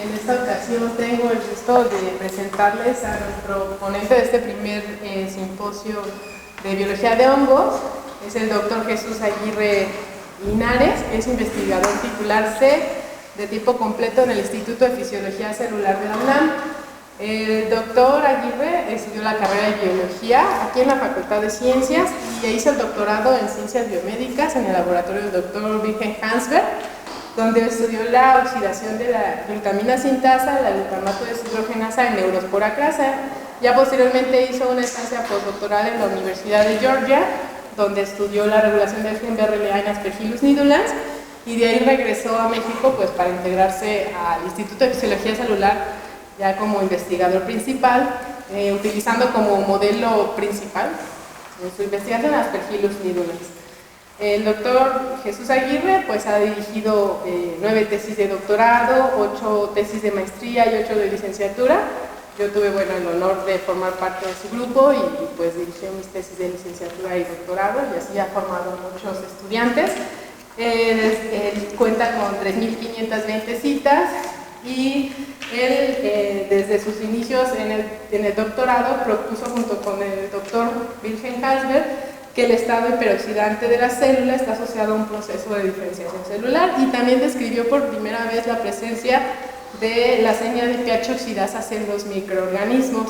En esta ocasión tengo el gusto de presentarles a nuestro ponente de este primer simposio de biología de hongos. Es el doctor Jesús Aguirre Linares, es investigador titular C de tiempo completo en el Instituto de Fisiología Celular de la UNAM. El doctor Aguirre estudió la carrera de biología aquí en la Facultad de Ciencias y hizo el doctorado en ciencias biomédicas en el laboratorio del doctor Wilhelm Hansberg, donde estudió la oxidación de la glutamina sintasa, la glutamato deshidrogenasa en Neurospora crassa. Ya posteriormente hizo una estancia postdoctoral en la Universidad de Georgia, donde estudió la regulación del gen BRLA en Aspergillus nidulans, y de ahí regresó a México pues, para integrarse al Instituto de Fisiología Celular ya como investigador principal, utilizando como modelo principal su investigación en Aspergillus nidulans. El doctor Jesús Aguirre pues, ha dirigido 9 tesis de doctorado, 8 tesis de maestría y 8 de licenciatura. Yo tuve el honor de formar parte de su grupo y pues dirigió mis tesis de licenciatura y doctorado, y así ha formado muchos estudiantes. Él cuenta con 3.520 citas y él desde sus inicios en el doctorado propuso junto con el doctor Wilhelm Hansberg que el estado hiperoxidante de la célula está asociado a un proceso de diferenciación celular, y también describió por primera vez la presencia de la señal de pH oxidasas en los microorganismos.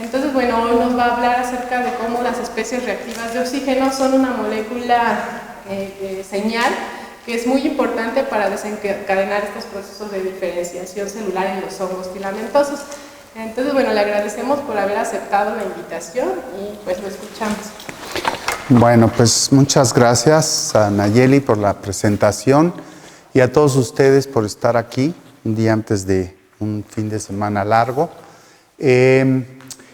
Entonces, hoy nos va a hablar acerca de cómo las especies reactivas de oxígeno son una molécula señal que es muy importante para desencadenar estos procesos de diferenciación celular en los hongos filamentosos. Entonces, le agradecemos por haber aceptado la invitación y pues lo escuchamos. Bueno, pues muchas gracias a Nayeli por la presentación y a todos ustedes por estar aquí un día antes de un fin de semana largo. En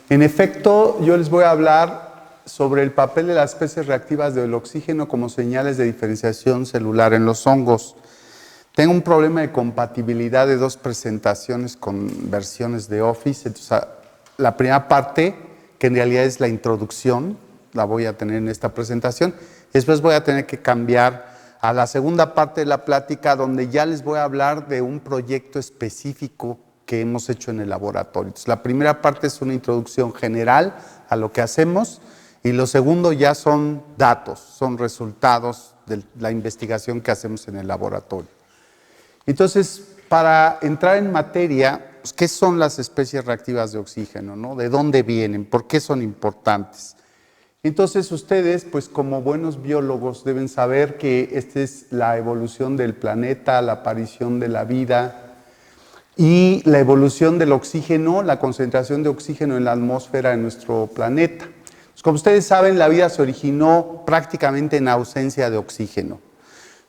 efecto, yo les voy a hablar sobre el papel de las especies reactivas del oxígeno como señales de diferenciación celular en los hongos. Tengo un problema de compatibilidad de 2 presentaciones con versiones de Office. Entonces, la primera parte, que en realidad es la introducción, la voy a tener en esta presentación. Después voy a tener que cambiar a la segunda parte de la plática, donde ya les voy a hablar de un proyecto específico que hemos hecho en el laboratorio. Entonces, la primera parte es una introducción general a lo que hacemos, y lo segundo ya son datos, son resultados de la investigación que hacemos en el laboratorio. Entonces, para entrar en materia, pues, ¿qué son las especies reactivas de oxígeno, ¿no? ¿De dónde vienen? ¿Por qué son importantes? Entonces ustedes, pues como buenos biólogos, deben saber que esta es la evolución del planeta, la aparición de la vida y la evolución del oxígeno, la concentración de oxígeno en la atmósfera de nuestro planeta. Pues, como ustedes saben, la vida se originó prácticamente en ausencia de oxígeno.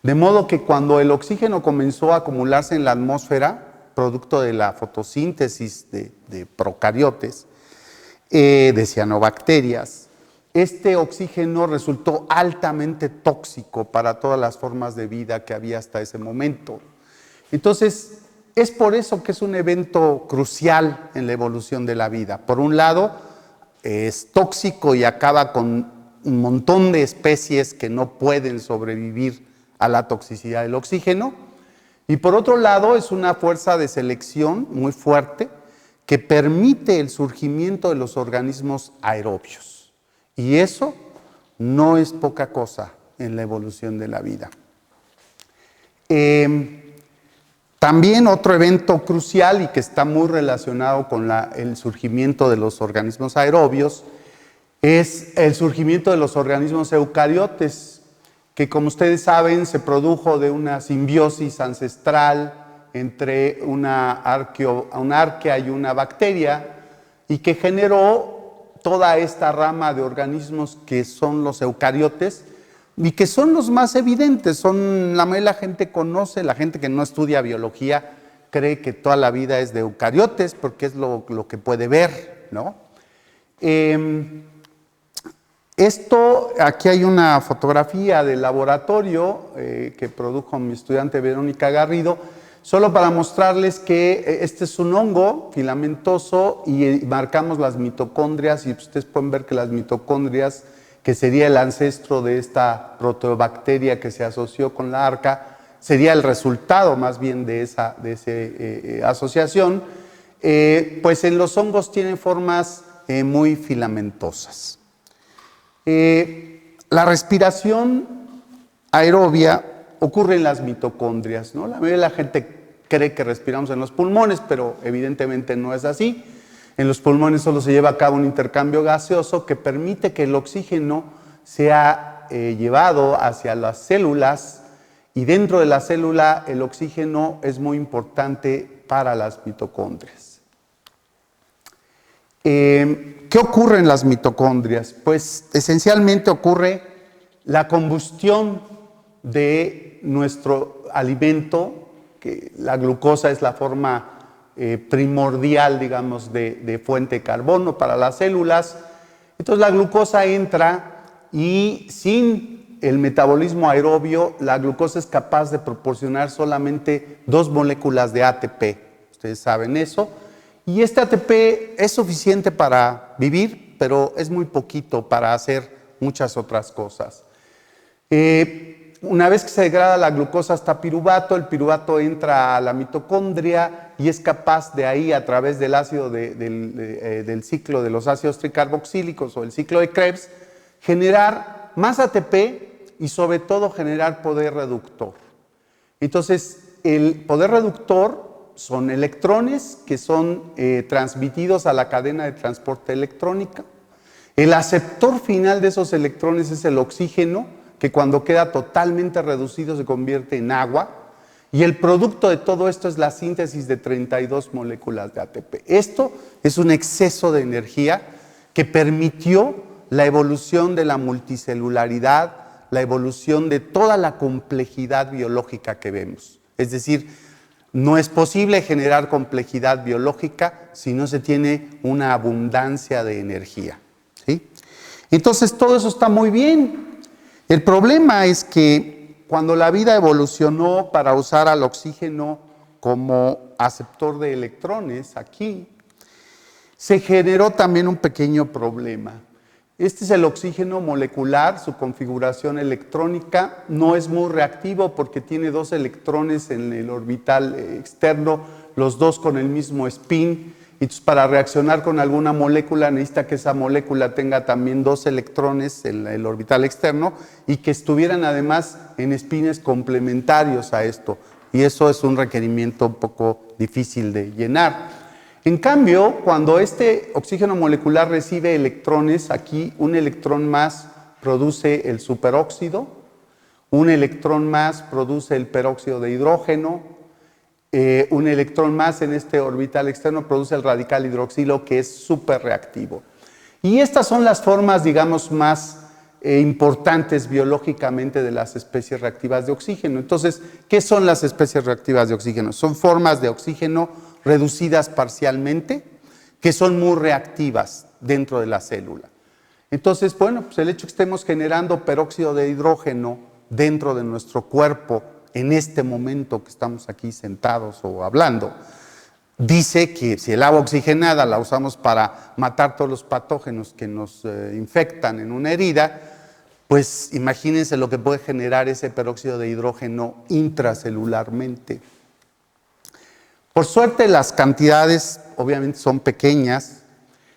De modo que cuando el oxígeno comenzó a acumularse en la atmósfera, producto de la fotosíntesis de procariotes, de cianobacterias, este oxígeno resultó altamente tóxico para todas las formas de vida que había hasta ese momento. Entonces, es por eso que es un evento crucial en la evolución de la vida. Por un lado, es tóxico y acaba con un montón de especies que no pueden sobrevivir a la toxicidad del oxígeno. Y por otro lado, es una fuerza de selección muy fuerte que permite el surgimiento de los organismos aerobios. Y eso no es poca cosa en la evolución de la vida. También otro evento crucial y que está muy relacionado con el surgimiento de los organismos aerobios es el surgimiento de los organismos eucariotes, que como ustedes saben se produjo de una simbiosis ancestral entre una arquea y una bacteria, y que generó toda esta rama de organismos que son los eucariotes y que son los más evidentes. La mayoría de la gente conoce, la gente que no estudia biología cree que toda la vida es de eucariotes porque es lo que puede ver, ¿no? Aquí hay una fotografía del laboratorio que produjo mi estudiante Verónica Garrido, solo para mostrarles que este es un hongo filamentoso y marcamos las mitocondrias, y ustedes pueden ver que las mitocondrias, que sería el ancestro de esta proteobacteria que se asoció con la arca, sería el resultado más bien de esa asociación, pues en los hongos tienen formas muy filamentosas. La respiración aerobia ocurre en las mitocondrias, ¿no? La mayoría de la gente cree que respiramos en los pulmones, pero evidentemente no es así. En los pulmones solo se lleva a cabo un intercambio gaseoso que permite que el oxígeno sea llevado hacia las células, y dentro de la célula el oxígeno es muy importante para las mitocondrias. ¿Qué ocurre en las mitocondrias? Pues esencialmente ocurre la combustión de nuestro alimento, que la glucosa es la forma primordial, digamos, de fuente de carbono para las células. Entonces la glucosa entra y sin el metabolismo aerobio, la glucosa es capaz de proporcionar solamente 2 moléculas de ATP. Ustedes saben eso. Y este ATP es suficiente para vivir, pero es muy poquito para hacer muchas otras cosas. Una vez que se degrada la glucosa hasta piruvato, el piruvato entra a la mitocondria y es capaz de ahí, a través del ácido del ciclo de los ácidos tricarboxílicos o el ciclo de Krebs, generar más ATP y sobre todo generar poder reductor. Entonces, el poder reductor son electrones que son transmitidos a la cadena de transporte electrónica. El aceptor final de esos electrones es el oxígeno, que cuando queda totalmente reducido se convierte en agua, y el producto de todo esto es la síntesis de 32 moléculas de ATP. Esto es un exceso de energía que permitió la evolución de la multicelularidad, la evolución de toda la complejidad biológica que vemos. Es decir, no es posible generar complejidad biológica si no se tiene una abundancia de energía, ¿sí? Entonces todo eso está muy bien. El problema es que cuando la vida evolucionó para usar al oxígeno como aceptor de electrones aquí, se generó también un pequeño problema. Este es el oxígeno molecular, su configuración electrónica no es muy reactivo porque tiene 2 electrones en el orbital externo, los 2 con el mismo spin. Entonces, para reaccionar con alguna molécula necesita que esa molécula tenga también 2 electrones en el orbital externo y que estuvieran además en spines complementarios a esto. Y eso es un requerimiento un poco difícil de llenar. En cambio, cuando este oxígeno molecular recibe electrones, aquí un electrón más produce el superóxido, un electrón más produce el peróxido de hidrógeno, un electrón más en este orbital externo produce el radical hidroxilo, que es súper reactivo. Y estas son las formas, digamos, más importantes biológicamente de las especies reactivas de oxígeno. Entonces, ¿qué son las especies reactivas de oxígeno? Son formas de oxígeno reducidas parcialmente, que son muy reactivas dentro de la célula. Entonces, bueno, pues el hecho que estemos generando peróxido de hidrógeno dentro de nuestro cuerpo en este momento que estamos aquí sentados o hablando, dice que si el agua oxigenada la usamos para matar todos los patógenos que nos infectan en una herida, pues imagínense lo que puede generar ese peróxido de hidrógeno intracelularmente. Por suerte las cantidades obviamente son pequeñas.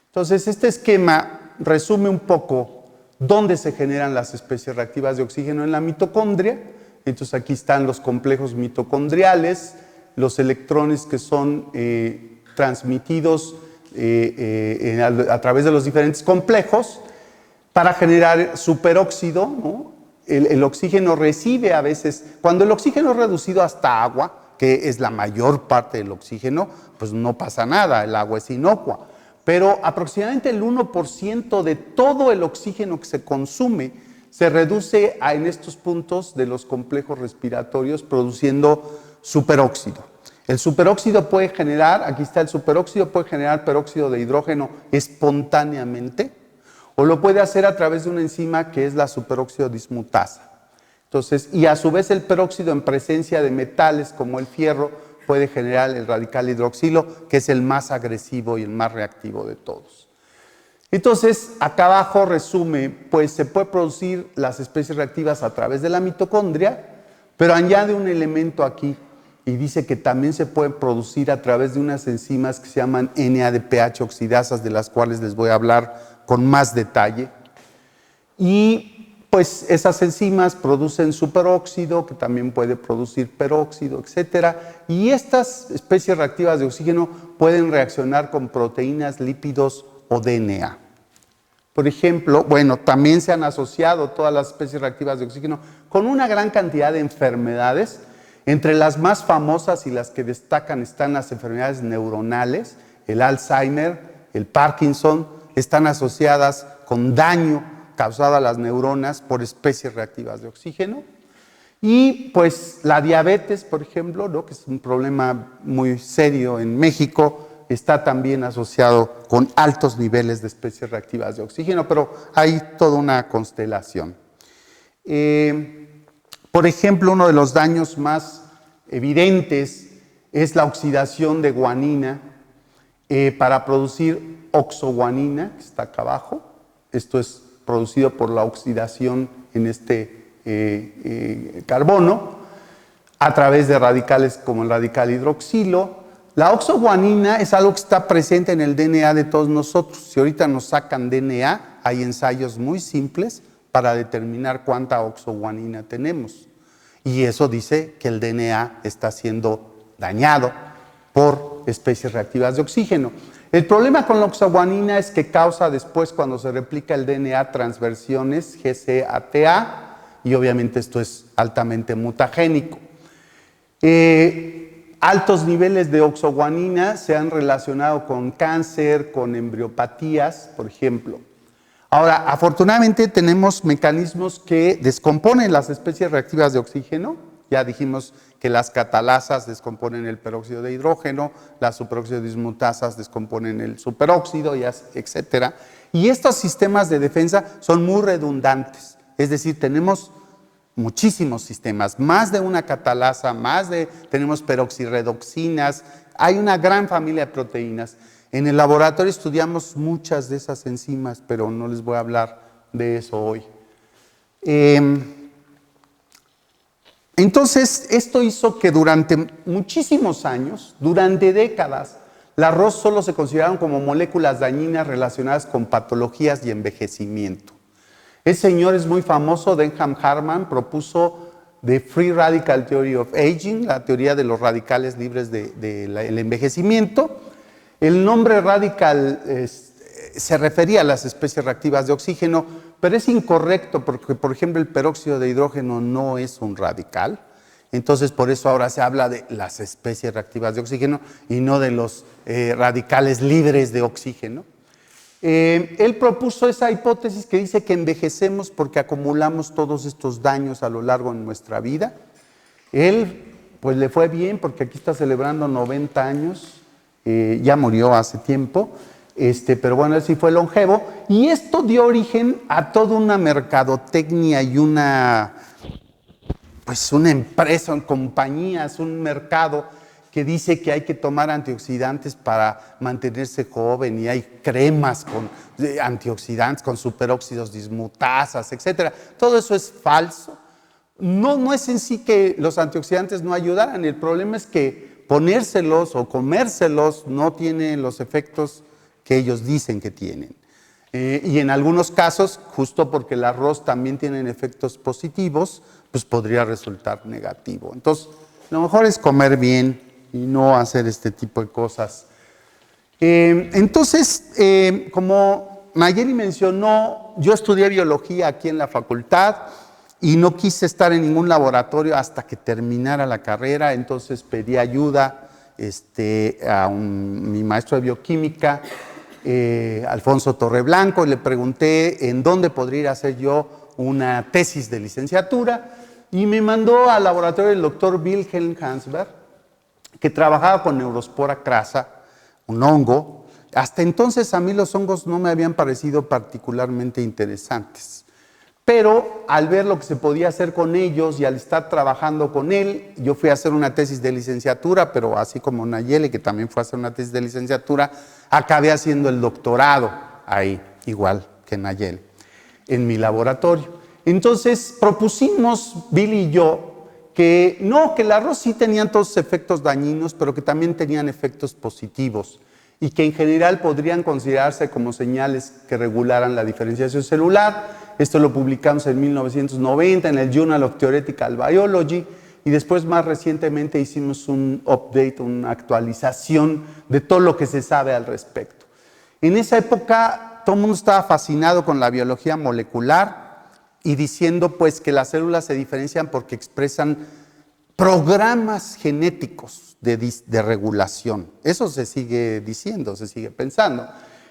Entonces este esquema resume un poco dónde se generan las especies reactivas de oxígeno en la mitocondria. Entonces aquí están los complejos mitocondriales, los electrones que son transmitidos a través de los diferentes complejos para generar superóxido, ¿no? El oxígeno recibe a veces, cuando el oxígeno es reducido hasta agua, que es la mayor parte del oxígeno, pues no pasa nada, el agua es inocua. Pero aproximadamente el 1% de todo el oxígeno que se consume se reduce en estos puntos de los complejos respiratorios produciendo superóxido. El superóxido puede generar, aquí está el superóxido, puede generar peróxido de hidrógeno espontáneamente o lo puede hacer a través de una enzima que es la superóxido dismutasa. Entonces, y a su vez el peróxido en presencia de metales como el fierro puede generar el radical hidroxilo, que es el más agresivo y el más reactivo de todos. Entonces, acá abajo resume, pues se puede producir las especies reactivas a través de la mitocondria, Pero añade un elemento aquí y dice que también se puede producir a través de unas enzimas que se llaman NADPH oxidasas, de las cuales les voy a hablar con más detalle. Y pues esas enzimas producen superóxido, que también puede producir peróxido, etc. Y estas especies reactivas de oxígeno pueden reaccionar con proteínas, lípidos o DNA. Por ejemplo, bueno, también se han asociado todas las especies reactivas de oxígeno con una gran cantidad de enfermedades. Entre las más famosas y las que destacan están las enfermedades neuronales, el Alzheimer, el Parkinson, están asociadas con daño causado a las neuronas por especies reactivas de oxígeno. Y pues la diabetes, por ejemplo, ¿no?, que es un problema muy serio en México, está también asociado con altos niveles de especies reactivas de oxígeno, pero hay toda una constelación. Por ejemplo, uno de los daños más evidentes es la oxidación de guanina para producir oxoguanina, que está acá abajo. Esto es producido por la oxidación en este carbono a través de radicales como el radical hidroxilo. La oxoguanina es algo que está presente en el DNA de todos nosotros. Si ahorita nos sacan DNA, hay ensayos muy simples para determinar cuánta oxoguanina tenemos. Y eso dice que el DNA está siendo dañado por especies reactivas de oxígeno. El problema con la oxoguanina es que causa después, cuando se replica el DNA, transversiones GC-ATA, y obviamente esto es altamente mutagénico. Altos niveles de oxoguanina se han relacionado con cáncer, con embriopatías, por ejemplo. Ahora, afortunadamente tenemos mecanismos que descomponen las especies reactivas de oxígeno. Ya dijimos que las catalasas descomponen el peróxido de hidrógeno, las superóxido dismutasas descomponen el superóxido, etc. Y estos sistemas de defensa son muy redundantes. Es decir, tenemos muchísimos sistemas, más de una catalasa, tenemos peroxirredoxinas, hay una gran familia de proteínas. En el laboratorio estudiamos muchas de esas enzimas, pero no les voy a hablar de eso hoy. Entonces, esto hizo que durante muchísimos años, durante décadas, las ROS solo se consideraron como moléculas dañinas relacionadas con patologías y envejecimiento. El señor es muy famoso, Denham Harman, propuso The Free Radical Theory of Aging, la teoría de los radicales libres del envejecimiento. El nombre radical se refería a las especies reactivas de oxígeno, pero es incorrecto porque, por ejemplo, el peróxido de hidrógeno no es un radical. Entonces, por eso ahora se habla de las especies reactivas de oxígeno y no de los radicales libres de oxígeno. Él propuso esa hipótesis que dice que envejecemos porque acumulamos todos estos daños a lo largo de nuestra vida. Él, pues, le fue bien porque aquí está celebrando 90 años, ya murió hace tiempo. Pero bueno, él sí fue longevo, y esto dio origen a toda una mercadotecnia y una empresa, compañías, un mercado que dice que hay que tomar antioxidantes para mantenerse joven, y hay cremas con antioxidantes, con superóxidos dismutasas, etc. Todo eso es falso. No es en sí que los antioxidantes no ayudaran, el problema es que ponérselos o comérselos no tiene los efectos que ellos dicen que tienen. Y en algunos casos, justo porque el arroz también tiene efectos positivos, pues podría resultar negativo. Entonces, lo mejor es comer bien y no hacer este tipo de cosas. Entonces, como Nayeli mencionó, yo estudié biología aquí en la facultad y no quise estar en ningún laboratorio hasta que terminara la carrera. Entonces pedí ayuda a mi maestro de bioquímica, Alfonso Torreblanco, y le pregunté en dónde podría ir a hacer yo una tesis de licenciatura, y me mandó al laboratorio del doctor Wilhelm Hansberg, que trabajaba con Neurospora crassa, un hongo. Hasta entonces a mí los hongos no me habían parecido particularmente interesantes, pero al ver lo que se podía hacer con ellos y al estar trabajando con él, yo fui a hacer una tesis de licenciatura, pero así como Nayeli, que también fue a hacer una tesis de licenciatura, acabé haciendo el doctorado ahí, igual que Nayeli, en mi laboratorio. Entonces propusimos, Billy y yo, que no, que el arroz sí tenían todos sus efectos dañinos, pero que también tenían efectos positivos y que en general podrían considerarse como señales que regularan la diferenciación celular. Esto lo publicamos en 1990 en el Journal of Theoretical Biology y después más recientemente hicimos un update, una actualización de todo lo que se sabe al respecto. En esa época todo el mundo estaba fascinado con la biología molecular y diciendo pues que las células se diferencian porque expresan programas genéticos de regulación. Eso se sigue diciendo, se sigue pensando.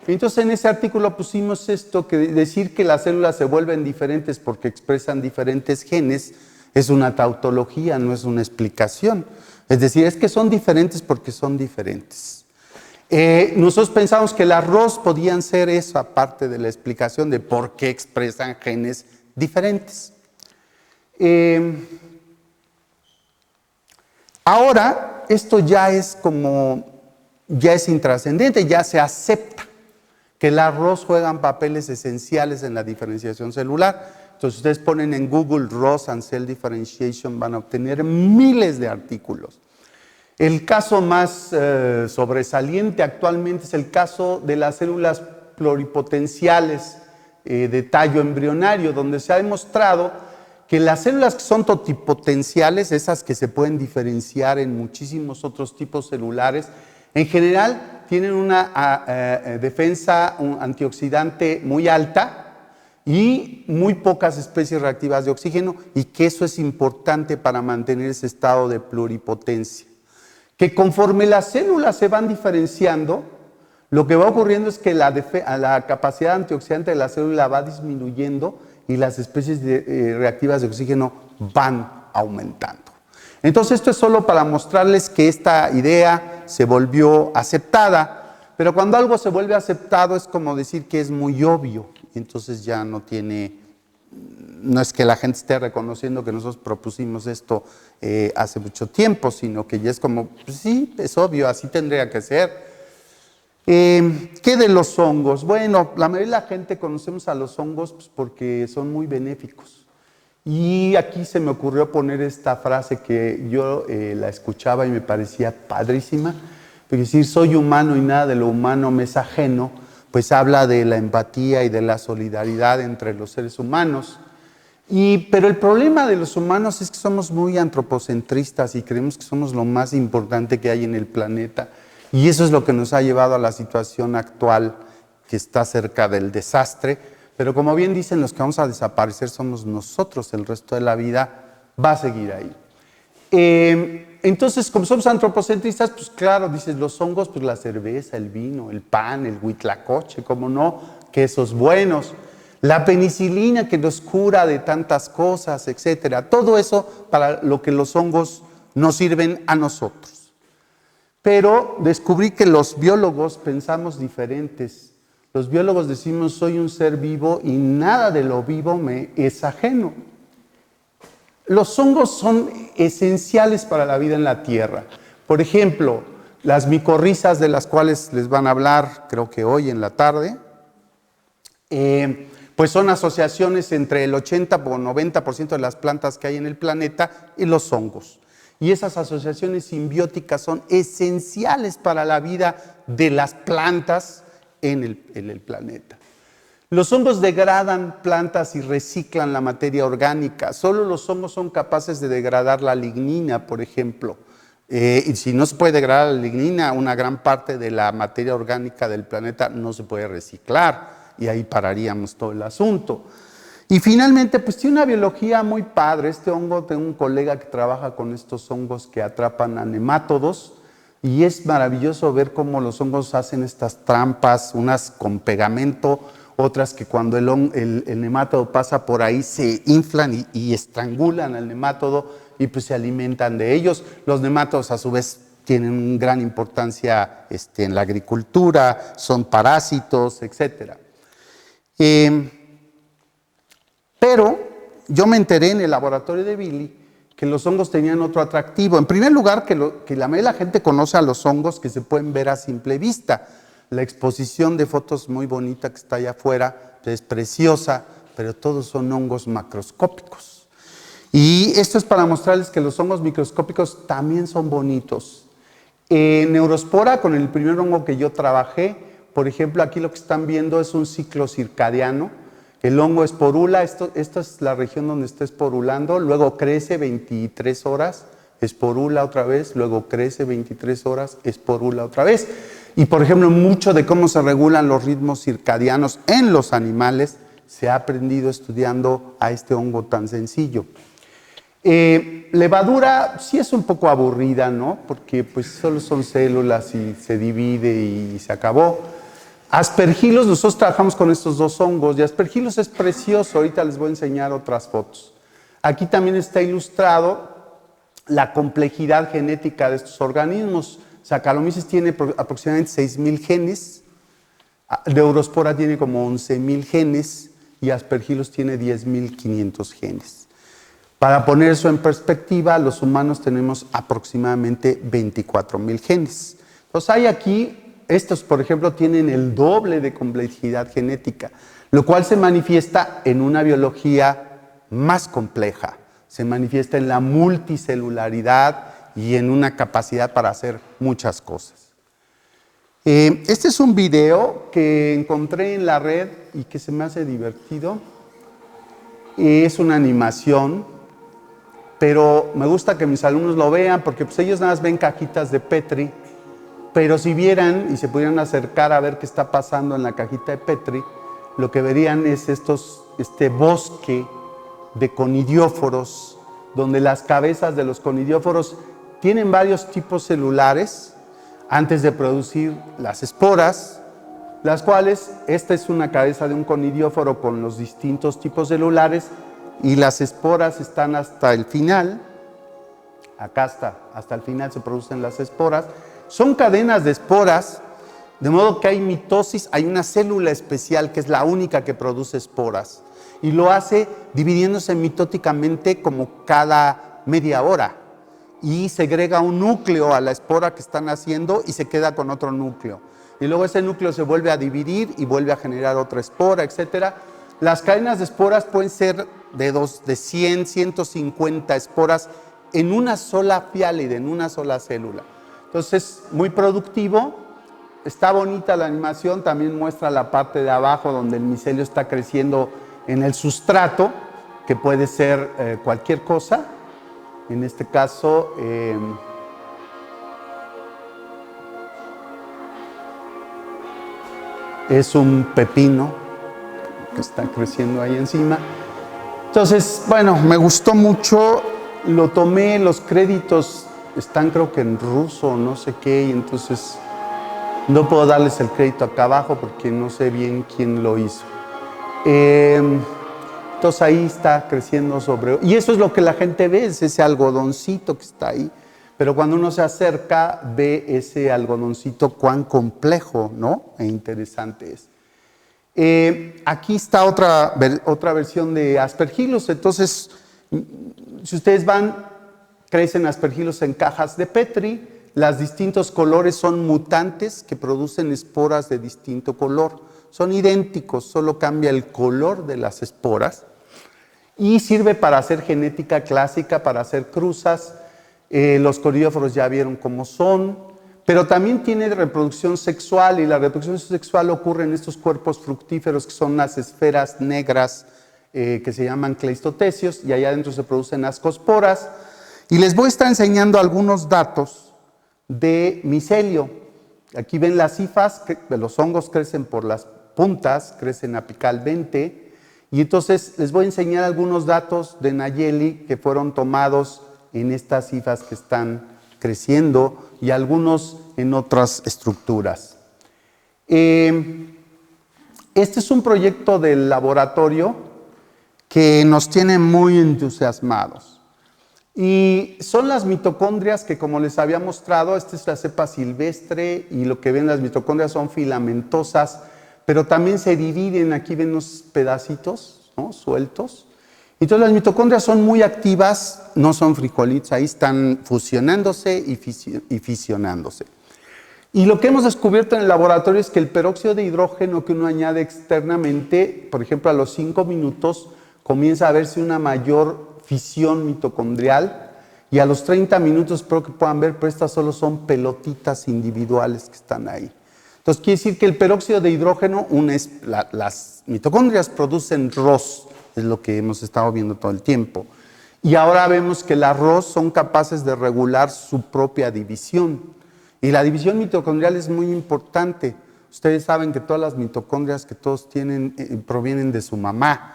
Entonces en ese artículo pusimos esto, que decir que las células se vuelven diferentes porque expresan diferentes genes es una tautología, no es una explicación. Es decir, es que son diferentes porque son diferentes. Nosotros pensamos que el arroz podían ser eso, aparte de la explicación de por qué expresan genes diferentes. Ahora, esto ya es intrascendente, ya se acepta que el arroz juegan papeles esenciales en la diferenciación celular. Entonces, ustedes ponen en Google Ross and Cell Differentiation, van a obtener miles de artículos. El caso más sobresaliente actualmente es el caso de las células pluripotenciales de tallo embrionario, donde se ha demostrado que las células que son totipotenciales, esas que se pueden diferenciar en muchísimos otros tipos celulares, en general tienen una defensa antioxidante muy alta y muy pocas especies reactivas de oxígeno, y que eso es importante para mantener ese estado de pluripotencia. Que conforme las células se van diferenciando, lo que va ocurriendo es que la capacidad antioxidante de la célula va disminuyendo y las especies reactivas de oxígeno van aumentando. Entonces esto es solo para mostrarles que esta idea se volvió aceptada, pero cuando algo se vuelve aceptado es como decir que es muy obvio, entonces ya no es que la gente esté reconociendo que nosotros propusimos esto hace mucho tiempo, sino que ya es como, pues sí, es obvio, así tendría que ser. ¿Qué de los hongos? Bueno, la mayoría de la gente conocemos a los hongos pues, porque son muy benéficos. Y aquí se me ocurrió poner esta frase que yo la escuchaba y me parecía padrísima. Porque decir, soy humano y nada de lo humano me es ajeno, pues habla de la empatía y de la solidaridad entre los seres humanos. Pero el problema de los humanos es que somos muy antropocentristas y creemos que somos lo más importante que hay en el planeta. Y eso es lo que nos ha llevado a la situación actual, que está cerca del desastre. Pero como bien dicen, los que vamos a desaparecer somos nosotros, el resto de la vida va a seguir ahí. Entonces, como somos antropocentristas, pues claro, dices, los hongos, pues la cerveza, el vino, el pan, el huitlacoche, como no, quesos buenos, la penicilina que nos cura de tantas cosas, etcétera. Todo eso para lo que los hongos nos sirven a nosotros. Pero descubrí que los biólogos pensamos diferentes. Los biólogos decimos, soy un ser vivo y nada de lo vivo me es ajeno. Los hongos son esenciales para la vida en la Tierra. Por ejemplo, las micorrizas de las cuales les van a hablar, creo que hoy en la tarde, pues son asociaciones entre el 80 o 90% de las plantas que hay en el planeta y los hongos. Y esas asociaciones simbióticas son esenciales para la vida de las plantas en el planeta. Los hongos degradan plantas y reciclan la materia orgánica. Solo los hongos son capaces de degradar la lignina, por ejemplo. Y si no se puede degradar la lignina, una gran parte de la materia orgánica del planeta no se puede reciclar. Y ahí pararíamos todo el asunto. Y finalmente, pues tiene una biología muy padre. Este hongo, tengo un colega que trabaja con estos hongos que atrapan a nemátodos. Y es maravilloso ver cómo los hongos hacen estas trampas, unas con pegamento, otras que cuando el nemátodo pasa por ahí se inflan y estrangulan al nemátodo y pues se alimentan de ellos. Los nemátodos a su vez tienen una gran importancia en la agricultura, son parásitos, etc. Pero yo me enteré en el laboratorio de Billy que los hongos tenían otro atractivo. En primer lugar, que la mayoría de la gente conoce a los hongos que se pueden ver a simple vista. La exposición de fotos muy bonita que está allá afuera es preciosa, pero todos son hongos macroscópicos. Y esto es para mostrarles que los hongos microscópicos también son bonitos. En Neurospora, con el primer hongo que yo trabajé, por ejemplo, aquí lo que están viendo es un ciclo circadiano. El hongo esporula, esta es la región donde está esporulando, luego crece 23 horas, esporula otra vez, luego crece 23 horas, esporula otra vez. Y por ejemplo, mucho de cómo se regulan los ritmos circadianos en los animales se ha aprendido estudiando a este hongo tan sencillo. Levadura sí es un poco aburrida, ¿no? Porque pues solo son células y se divide y se acabó. Aspergillus, nosotros trabajamos con estos dos hongos y Aspergillus es precioso, ahorita les voy a enseñar otras fotos. Aquí también está ilustrado la complejidad genética de estos organismos. Saccharomyces tiene aproximadamente 6,000 genes, Neurospora tiene como 11,000 genes y Aspergillus tiene 10,500 genes. Para poner eso en perspectiva, los humanos tenemos aproximadamente 24,000 genes. Entonces hay aquí, estos por ejemplo tienen el doble de complejidad genética, lo cual se manifiesta en una biología más compleja, se manifiesta en la multicelularidad y en una capacidad para hacer muchas cosas. Este es un video que encontré en la red y que se me hace divertido. Es una animación, pero me gusta que mis alumnos lo vean porque pues, ellos nada más ven cajitas de Petri, pero si vieran y se pudieran acercar a ver qué está pasando en la cajita de Petri, lo que verían es este bosque de conidióforos, donde las cabezas de los conidióforos tienen varios tipos celulares antes de producir las esporas, las cuales, esta es una cabeza de un conidióforo con los distintos tipos celulares y las esporas están hasta el final, acá está, hasta el final se producen las esporas. Son cadenas de esporas, de modo que hay mitosis, hay una célula especial que es la única que produce esporas y lo hace dividiéndose mitóticamente como cada media hora y segrega un núcleo a la espora que están haciendo y se queda con otro núcleo. Y luego ese núcleo se vuelve a dividir y vuelve a generar otra espora, etc. Las cadenas de esporas pueden ser de 100, 150 esporas en una sola fiálide, en una sola célula. Entonces, muy productivo, está bonita la animación, también muestra la parte de abajo donde el micelio está creciendo en el sustrato, que puede ser cualquier cosa. En este caso, es un pepino que está creciendo ahí encima. Entonces, bueno, me gustó mucho, lo tomé, los créditos están creo que en ruso, no sé qué, y entonces no puedo darles el crédito acá abajo porque no sé bien quién lo hizo. Entonces ahí está creciendo sobre... Y eso es lo que la gente ve, es ese algodoncito que está ahí. Pero cuando uno se acerca, ve ese algodoncito cuán complejo, ¿no? E interesante es. Aquí está otra versión de Aspergillus. Entonces, si ustedes van, crecen Aspergillus en cajas de Petri. Los distintos colores son mutantes que producen esporas de distinto color. Son idénticos, solo cambia el color de las esporas. Y sirve para hacer genética clásica, para hacer cruzas. Los conidióforos ya vieron cómo son, pero también tiene reproducción sexual y la reproducción sexual ocurre en estos cuerpos fructíferos que son las esferas negras que se llaman cleistotecios y allá adentro se producen ascosporas. Y les voy a estar enseñando algunos datos de micelio. Aquí ven las hifas, los hongos crecen por las puntas, crecen apicalmente. Y entonces les voy a enseñar algunos datos de Nayeli que fueron tomados en estas hifas que están creciendo y algunos en otras estructuras. Este es un proyecto del laboratorio que nos tiene muy entusiasmados. Y son las mitocondrias que, como les había mostrado, esta es la cepa silvestre y lo que ven las mitocondrias son filamentosas, pero también se dividen, aquí ven unos pedacitos, ¿no?, sueltos. Entonces las mitocondrias son muy activas, no son frijolitos, ahí están fusionándose y fisionándose. Y lo que hemos descubierto en el laboratorio es que el peróxido de hidrógeno que uno añade externamente, por ejemplo a los 5 minutos, comienza a verse una mayor fisión mitocondrial. Y a los 30 minutos espero que puedan ver, pero estas solo son pelotitas individuales que están ahí. Entonces quiere decir que el peróxido de hidrógeno, las mitocondrias producen ROS, es lo que hemos estado viendo todo el tiempo. Y ahora vemos que las ROS son capaces de regular su propia división. Y la división mitocondrial es muy importante. Ustedes saben que todas las mitocondrias que todos tienen provienen de su mamá.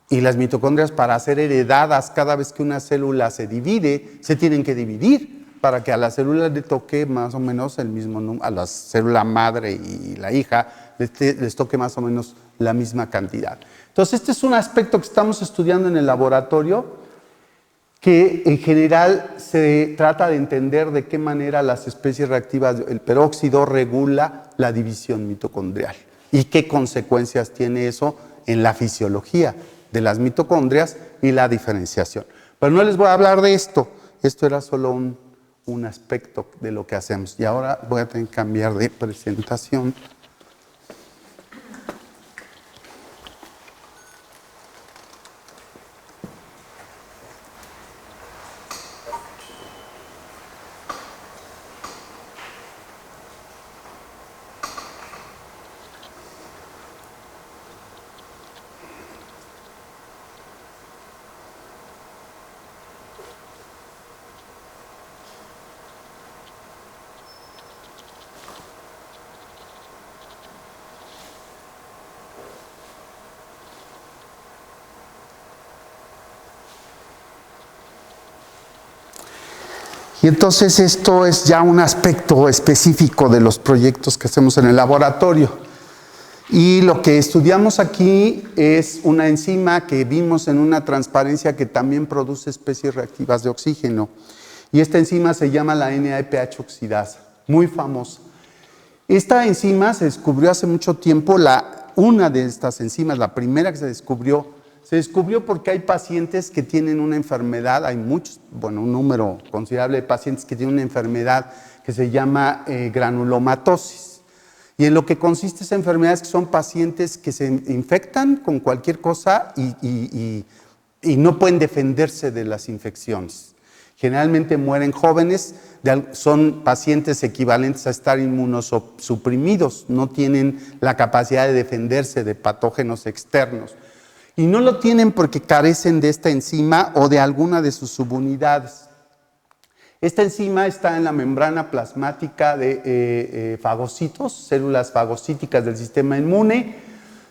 Y las mitocondrias, para ser heredadas cada vez que una célula se divide, se tienen que dividir para que a la célula le toque más o menos el mismo número, a la célula madre y la hija les toque más o menos la misma cantidad. Entonces, este es un aspecto que estamos estudiando en el laboratorio, que en general se trata de entender de qué manera las especies reactivas, el peróxido regula la división mitocondrial y qué consecuencias tiene eso en la fisiología de las mitocondrias y la diferenciación. Pero no les voy a hablar de esto. Esto era solo un aspecto de lo que hacemos. Y ahora voy a tener que cambiar de presentación. Y entonces esto es ya un aspecto específico de los proyectos que hacemos en el laboratorio. Y lo que estudiamos aquí es una enzima que vimos en una transparencia que también produce especies reactivas de oxígeno. Y esta enzima se llama la NADPH oxidasa, muy famosa. Esta enzima se descubrió hace mucho tiempo, una de estas enzimas, la primera que se descubrió porque hay pacientes que tienen una enfermedad, hay muchos, un número considerable de pacientes que tienen una enfermedad que se llama granulomatosis. Y en lo que consiste esa enfermedad es que son pacientes que se infectan con cualquier cosa y no pueden defenderse de las infecciones. Generalmente mueren jóvenes, son pacientes equivalentes a estar inmunosuprimidos, no tienen la capacidad de defenderse de patógenos externos. Y no lo tienen porque carecen de esta enzima o de alguna de sus subunidades. Esta enzima está en la membrana plasmática de fagocitos, células fagocíticas del sistema inmune,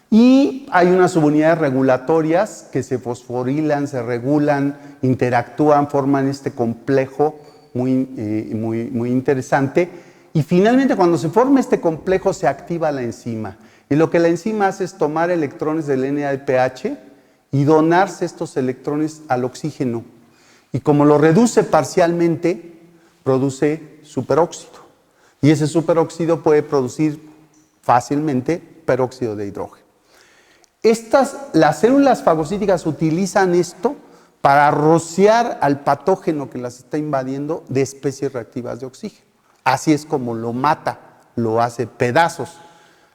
y hay unas subunidades regulatorias que se fosforilan, se regulan, interactúan, forman este complejo muy interesante. Y finalmente, cuando se forma este complejo, se activa la enzima. Y lo que la enzima hace es tomar electrones del NADPH y donarse estos electrones al oxígeno. Y como lo reduce parcialmente, produce superóxido. Y ese superóxido puede producir fácilmente peróxido de hidrógeno. Las células fagocíticas utilizan esto para rociar al patógeno que las está invadiendo de especies reactivas de oxígeno. Así es como lo mata, lo hace pedazos.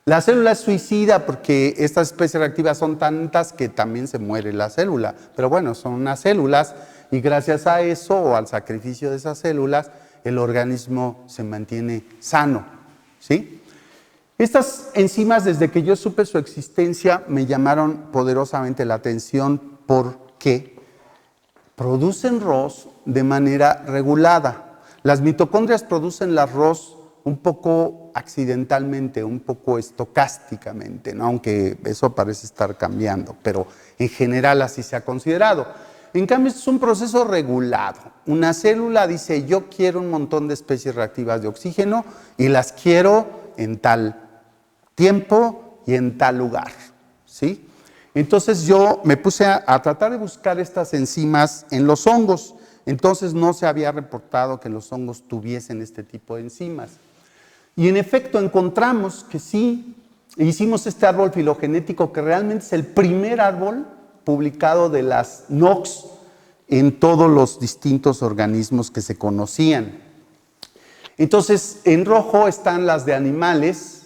La célula es suicida porque estas especies reactivas son tantas que también se muere la célula. Pero bueno, son unas células y gracias a eso o al sacrificio de esas células, el organismo se mantiene sano, ¿sí? Estas enzimas, desde que yo supe su existencia, me llamaron poderosamente la atención porque producen ROS de manera regulada. Las mitocondrias producen las ROS un poco accidentalmente, un poco estocásticamente, ¿no? Aunque eso parece estar cambiando, pero en general así se ha considerado. En cambio, esto es un proceso regulado. Una célula dice, yo quiero un montón de especies reactivas de oxígeno y las quiero en tal tiempo y en tal lugar, ¿sí? Entonces yo me puse a tratar de buscar estas enzimas en los hongos. Entonces no se había reportado que los hongos tuviesen este tipo de enzimas. Y en efecto encontramos que sí, hicimos este árbol filogenético que realmente es el primer árbol publicado de las NOx en todos los distintos organismos que se conocían. Entonces, en rojo están las de animales,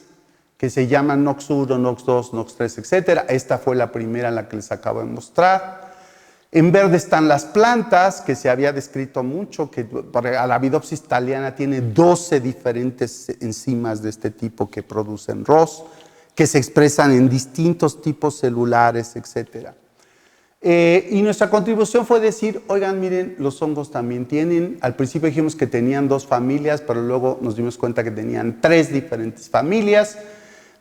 que se llaman NOX1, NOX2, NOX3, etc. Esta fue la primera en la que les acabo de mostrar. En verde están las plantas, que se había descrito mucho, que Arabidopsis thaliana tiene 12 diferentes enzimas de este tipo que producen ROS, que se expresan en distintos tipos celulares, etc. Y nuestra contribución fue decir, oigan, miren, los hongos también tienen, al principio dijimos que tenían 2 familias, pero luego nos dimos cuenta que tenían 3 diferentes familias.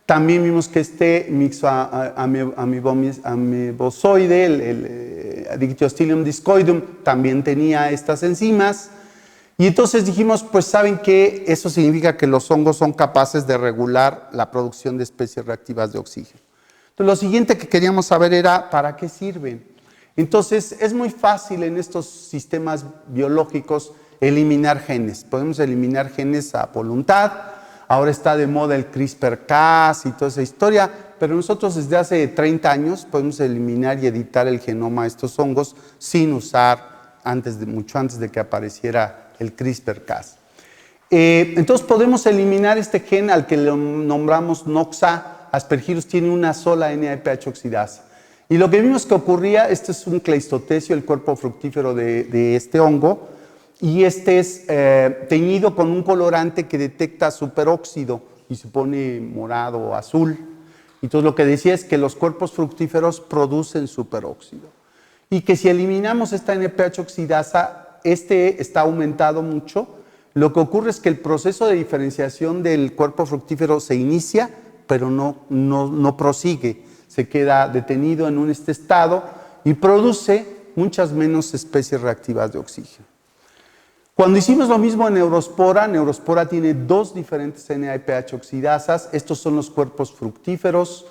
También vimos que este mixoamebozoide, el Dictyostelium discoidum, también tenía estas enzimas. Y entonces dijimos, pues saben que eso significa que los hongos son capaces de regular la producción de especies reactivas de oxígeno. Entonces lo siguiente que queríamos saber era, ¿para qué sirven? Entonces es muy fácil en estos sistemas biológicos eliminar genes. Podemos eliminar genes a voluntad. Ahora está de moda el CRISPR-Cas y toda esa historia, pero nosotros desde hace 30 años podemos eliminar y editar el genoma de estos hongos sin usar, mucho antes de que apareciera el CRISPR-Cas. Entonces podemos eliminar este gen al que le nombramos NOXA. Aspergillus tiene una sola NADPH oxidasa. Y lo que vimos que ocurría, este es un cleistotecio, el cuerpo fructífero de este hongo, y este es teñido con un colorante que detecta superóxido y se pone morado o azul. Entonces lo que decía es que los cuerpos fructíferos producen superóxido y que si eliminamos esta NPH oxidasa, este está aumentado mucho. Lo que ocurre es que el proceso de diferenciación del cuerpo fructífero se inicia, pero no prosigue, se queda detenido en este estado y produce muchas menos especies reactivas de oxígeno. Cuando hicimos lo mismo en Neurospora, Neurospora tiene 2 diferentes NADPH oxidasas, estos son los cuerpos fructíferos.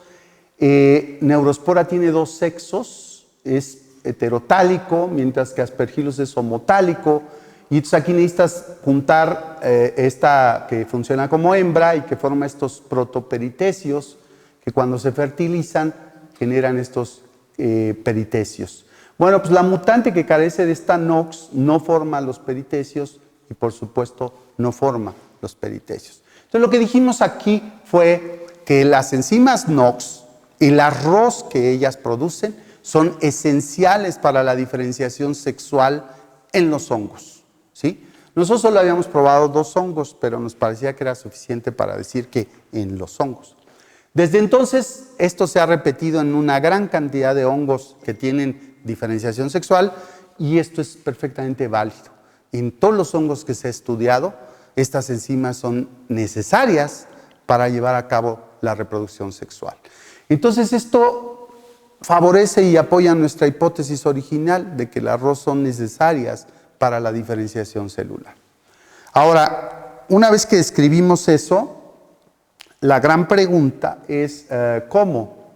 Neurospora tiene 2 sexos, es heterotálico, mientras que Aspergillus es homotálico. Y entonces aquí necesitas juntar esta que funciona como hembra y que forma estos protoperitecios, que cuando se fertilizan generan estos peritecios. Bueno, pues la mutante que carece de esta NOX no forma los peritecios y por supuesto no forma los peritecios. Entonces lo que dijimos aquí fue que las enzimas NOX y las ROS que ellas producen son esenciales para la diferenciación sexual en los hongos, ¿sí? Nosotros solo habíamos probado 2 hongos, pero nos parecía que era suficiente para decir que en los hongos. Desde entonces, esto se ha repetido en una gran cantidad de hongos que tienen diferenciación sexual y esto es perfectamente válido. En todos los hongos que se ha estudiado, estas enzimas son necesarias para llevar a cabo la reproducción sexual. Entonces, esto favorece y apoya nuestra hipótesis original de que las ROS son necesarias para la diferenciación celular. Ahora, una vez que describimos eso, la gran pregunta es ¿cómo?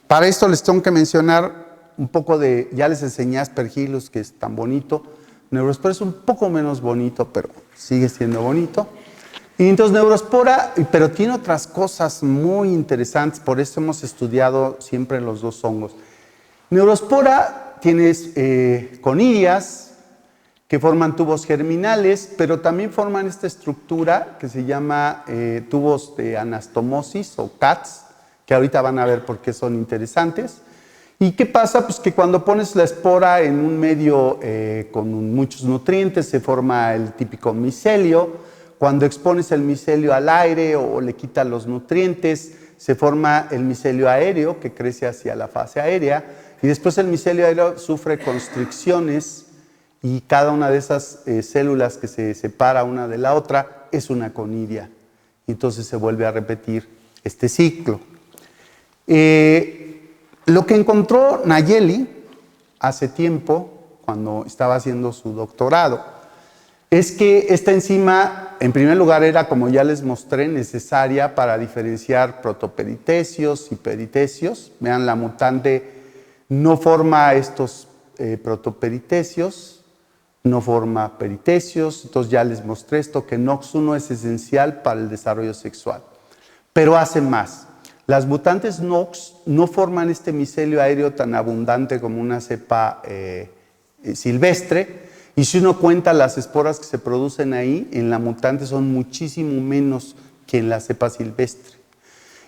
Para esto les tengo que mencionar un poco de, ya les enseñé Aspergillus, que es tan bonito. Neurospora es un poco menos bonito, pero sigue siendo bonito. Y entonces Neurospora, pero tiene otras cosas muy interesantes, por eso hemos estudiado siempre los 2 hongos. Neurospora tiene conidias que forman tubos germinales, pero también forman esta estructura que se llama tubos de anastomosis o CATs, que ahorita van a ver por qué son interesantes. ¿Y qué pasa? Pues que cuando pones la espora en un medio con muchos nutrientes se forma el típico micelio. Cuando expones el micelio al aire o le quitas los nutrientes, se forma el micelio aéreo que crece hacia la fase aérea y después el micelio aéreo sufre constricciones y cada una de esas células que se separa una de la otra es una conidia. Y entonces se vuelve a repetir este ciclo. Lo que encontró Nayeli hace tiempo, cuando estaba haciendo su doctorado, es que esta enzima, en primer lugar, era, como ya les mostré, necesaria para diferenciar protoperitecios y peritecios. Vean, la mutante no forma estos protoperitecios, no forma peritecios, entonces ya les mostré esto, que NOX1 es esencial para el desarrollo sexual. Pero hace más. Las mutantes NOX no forman este micelio aéreo tan abundante como una cepa silvestre, y si uno cuenta las esporas que se producen ahí, en la mutante son muchísimo menos que en la cepa silvestre.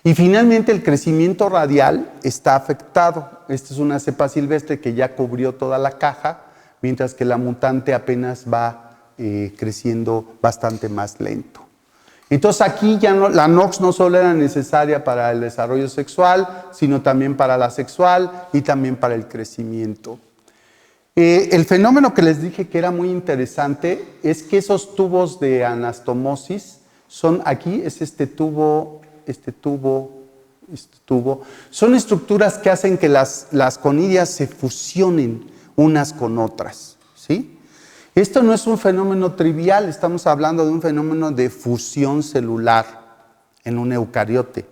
Y finalmente el crecimiento radial está afectado. Esta es una cepa silvestre que ya cubrió toda la caja, mientras que la mutante apenas va creciendo bastante más lento. Entonces aquí ya no, la NOX no solo era necesaria para el desarrollo sexual, sino también para la sexual y también para el crecimiento. El fenómeno que les dije que era muy interesante es que esos tubos de anastomosis son, aquí es este tubo, son estructuras que hacen que las conidias se fusionen unas con otras, ¿sí? Esto no es un fenómeno trivial, estamos hablando de un fenómeno de fusión celular en un eucariote.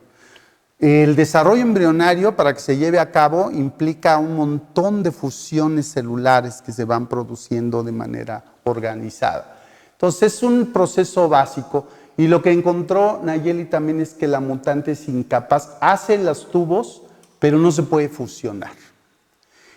El desarrollo embrionario, para que se lleve a cabo, implica un montón de fusiones celulares que se van produciendo de manera organizada. Entonces es un proceso básico, y lo que encontró Nayeli también es que la mutante es incapaz, hace los tubos, pero no se puede fusionar.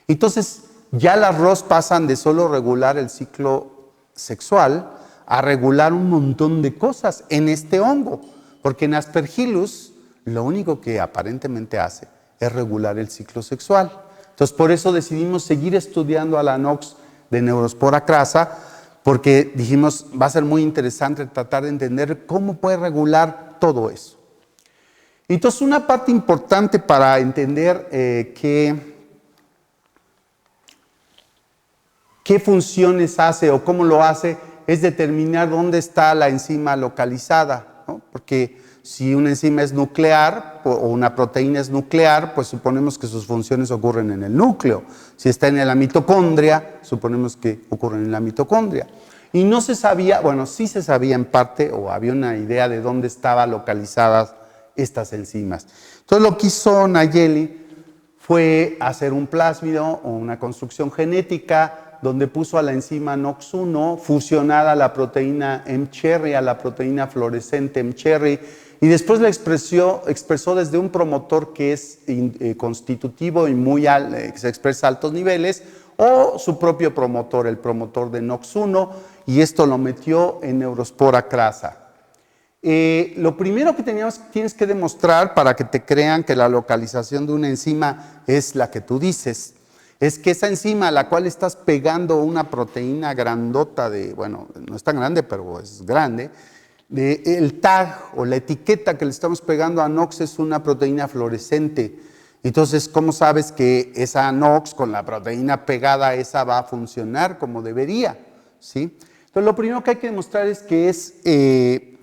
Entonces ya las ROS pasan de solo regular el ciclo sexual a regular un montón de cosas en este hongo, porque en Aspergillus lo único que aparentemente hace es regular el ciclo sexual. Entonces, por eso decidimos seguir estudiando a la NOX de Neurospora crassa, porque dijimos, va a ser muy interesante tratar de entender cómo puede regular todo eso. Entonces, una parte importante para entender qué funciones hace o cómo lo hace es determinar dónde está la enzima localizada, ¿no? Porque si una enzima es nuclear o una proteína es nuclear, pues suponemos que sus funciones ocurren en el núcleo. Si está en la mitocondria, suponemos que ocurren en la mitocondria. Y no se sabía, bueno, sí se sabía en parte, o había una idea de dónde estaban localizadas estas enzimas. Entonces lo que hizo Nayeli fue hacer un plásmido o una construcción genética donde puso a la enzima NOX1 fusionada a la proteína mCherry, a la proteína fluorescente mCherry, y después la expresó desde un promotor que es constitutivo y que se expresa a altos niveles, o su propio promotor, el promotor de NOX1, y esto lo metió en Neurospora crassa. Lo primero que tienes que demostrar para que te crean que la localización de una enzima es la que tú dices, es que esa enzima a la cual estás pegando una proteína grandota bueno, no es tan grande, pero es grande, el tag o la etiqueta que le estamos pegando a NOX es una proteína fluorescente. Entonces, ¿cómo sabes que esa NOX con la proteína pegada esa va a funcionar como debería? ¿Sí? Entonces, lo primero que hay que demostrar es que es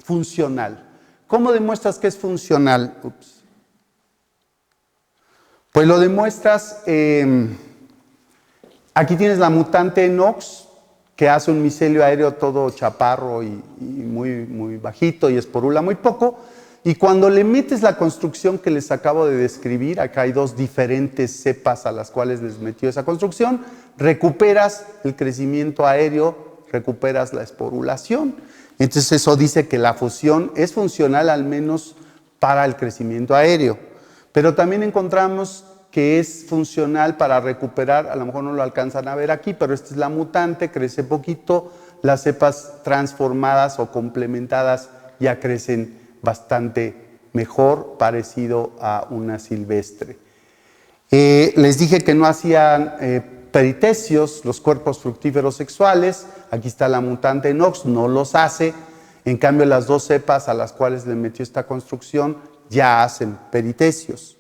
funcional. ¿Cómo demuestras que es funcional? Pues lo demuestras, aquí tienes la mutante NOX, que hace un micelio aéreo todo chaparro y muy bajito y esporula muy poco, y cuando le metes la construcción que les acabo de describir, acá hay dos diferentes cepas a las cuales les metió esa construcción, recuperas el crecimiento aéreo, recuperas la esporulación. Entonces eso dice que la fusión es funcional al menos para el crecimiento aéreo, pero también encontramos que es funcional para recuperar, a lo mejor no lo alcanzan a ver aquí, pero esta es la mutante, crece poquito, las cepas transformadas o complementadas ya crecen bastante mejor, parecido a una silvestre. Les dije que no hacían peritecios los cuerpos fructíferos sexuales, aquí está la mutante NOX, no los hace, en cambio las dos cepas a las cuales le metió esta construcción ya hacen peritecios.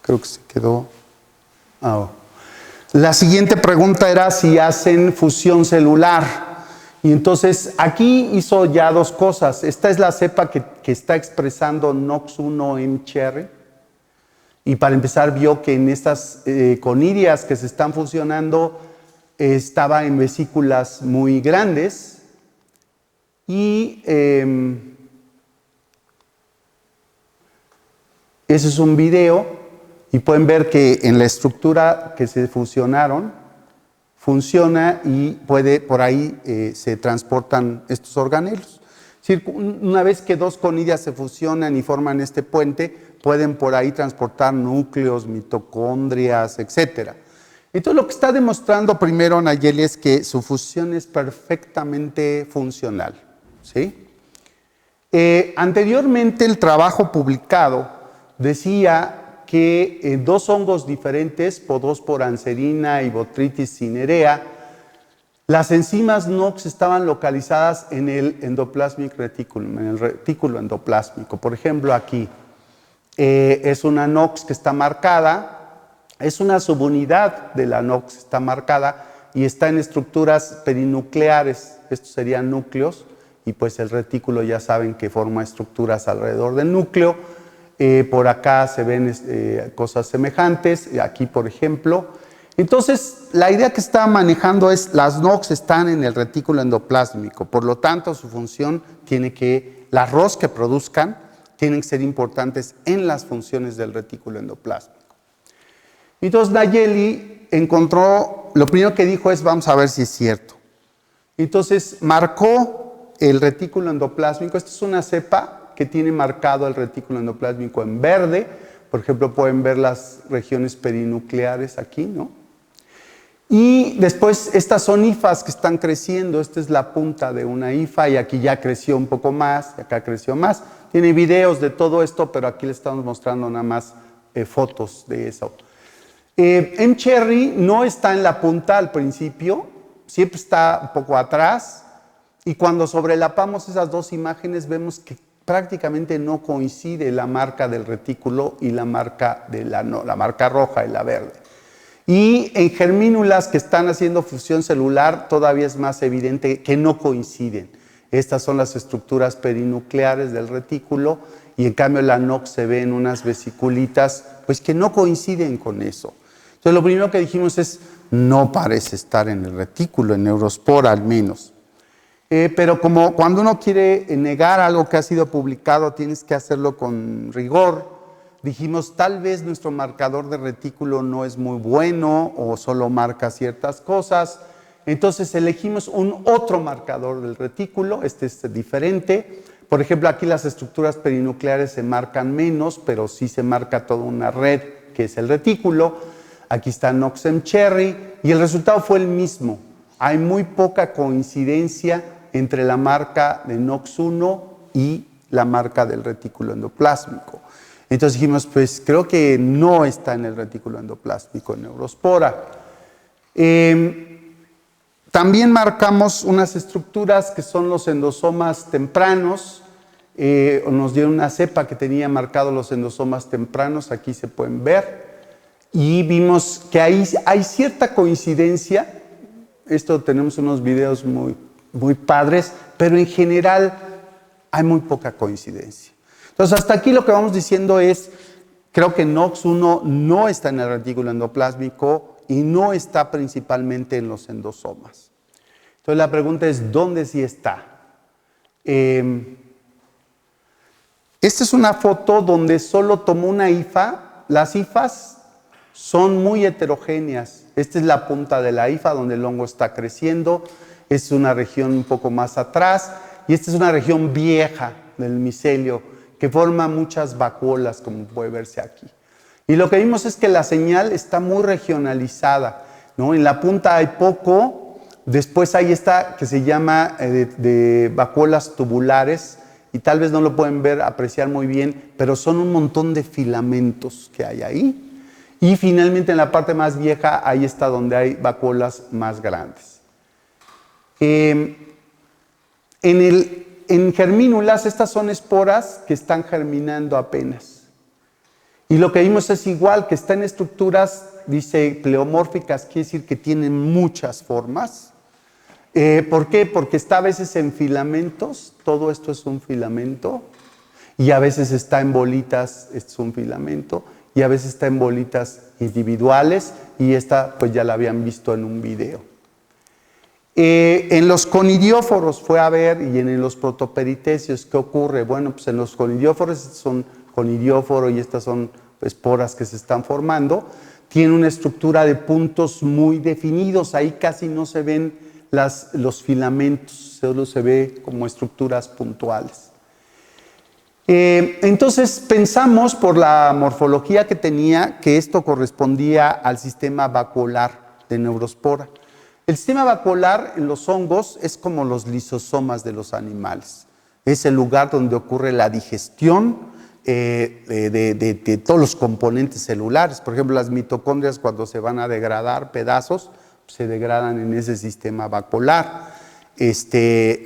Creo que se quedó. La siguiente pregunta era si hacen fusión celular. Y entonces aquí hizo ya dos cosas. Esta es la cepa que está expresando NOX1 mCherry. Y para empezar vio que en estas conidias que se están fusionando estaba en vesículas muy grandes y ese es un video y pueden ver que en la estructura que se fusionaron funciona y por ahí se transportan estos organelos. Es decir, una vez que dos conidias se fusionan y forman este puente, pueden por ahí transportar núcleos, mitocondrias, etcétera. Entonces, lo que está demostrando primero Nayeli es que su fusión es perfectamente funcional, ¿sí? Anteriormente, el trabajo publicado decía que en dos hongos diferentes, Podosporanserina y Botrytis cinerea, las enzimas NOX estaban localizadas en el endoplasmic reticulum, en el retículo endoplásmico. Por ejemplo, aquí es una NOX que está marcada, es una subunidad de la NOX, está marcada y está en estructuras perinucleares. Estos serían núcleos y pues el retículo ya saben que forma estructuras alrededor del núcleo. Por acá se ven cosas semejantes, aquí por ejemplo. Entonces, la idea que está manejando es las NOX están en el retículo endoplásmico, por lo tanto su función tiene que, las ROS que produzcan tienen que ser importantes en las funciones del retículo endoplásmico. Entonces Nayeli encontró, lo primero que dijo es vamos a ver si es cierto. Entonces marcó el retículo endoplásmico, esta es una cepa que tiene marcado el retículo endoplásmico en verde, por ejemplo pueden ver las regiones perinucleares aquí, ¿no? Y después estas son hifas que están creciendo, esta es la punta de una hifa y aquí ya creció un poco más, y acá creció más. Tiene videos de todo esto, pero aquí le estamos mostrando nada más fotos de eso. M-Cherry no está en la punta al principio, siempre está un poco atrás y cuando sobrelapamos esas dos imágenes vemos que prácticamente no coincide la marca del retículo y la marca, la marca roja y la verde. Y en germínulas que están haciendo fusión celular todavía es más evidente que no coinciden. Estas son las estructuras perinucleares del retículo y en cambio la NOX se ve en unas vesiculitas pues que no coinciden con eso. Entonces lo primero que dijimos es no parece estar en el retículo, en Neurospora al menos. Pero como cuando uno quiere negar algo que ha sido publicado tienes que hacerlo con rigor, dijimos tal vez nuestro marcador de retículo no es muy bueno o solo marca ciertas cosas. Entonces elegimos un otro marcador del retículo, este es diferente. Por ejemplo, aquí las estructuras perinucleares se marcan menos, pero sí se marca toda una red que es el retículo. Aquí está NOX M-Cherry y el resultado fue el mismo. Hay muy poca coincidencia entre la marca de NOX1 y la marca del retículo endoplásmico. Entonces dijimos, pues creo que no está en el retículo endoplásmico en Neurospora. También marcamos unas estructuras que son los endosomas tempranos. Nos dieron una cepa que tenía marcados los endosomas tempranos, aquí se pueden ver. Y vimos que ahí hay cierta coincidencia. Esto tenemos unos videos muy padres, pero en general hay muy poca coincidencia. Entonces, hasta aquí lo que vamos diciendo es, creo que NOX1 no está en el retículo endoplásmico y no está principalmente en los endosomas. Entonces, la pregunta es, ¿dónde sí está? Esta es una foto donde solo tomó una hifa. Las hifas son muy heterogéneas. Esta es la punta de la hifa donde el hongo está creciendo. Esta es una región un poco más atrás y esta es una región vieja del micelio que forma muchas vacuolas, como puede verse aquí. Y lo que vimos es que la señal está muy regionalizada, ¿no? En la punta hay poco, después hay esta que se llama de vacuolas tubulares y tal vez no lo pueden ver, apreciar muy bien, pero son un montón de filamentos que hay ahí. Y finalmente en la parte más vieja, ahí está donde hay vacuolas más grandes. En germínulas, estas son esporas que están germinando apenas. Y lo que vimos es igual, que está en estructuras, dice, pleomórficas, quiere decir que tienen muchas formas. ¿Por qué? Porque está a veces en filamentos, todo esto es un filamento, y a veces está en bolitas, esto es un filamento, y a veces está en bolitas individuales, y esta pues ya la habían visto en un video. En los conidióforos fue a ver, y en los protoperitecios, ¿qué ocurre? Bueno, pues en los conidióforos, estos son conidióforo y estas son esporas que se están formando, tiene una estructura de puntos muy definidos, ahí casi no se ven los filamentos, solo se ve como estructuras puntuales. Entonces pensamos por la morfología que tenía que esto correspondía al sistema vacuolar de Neurospora. El sistema vacuolar en los hongos es como los lisosomas de los animales. Es el lugar donde ocurre la digestión de todos los componentes celulares. Por ejemplo, las mitocondrias cuando se van a degradar pedazos, se degradan en ese sistema vacuolar.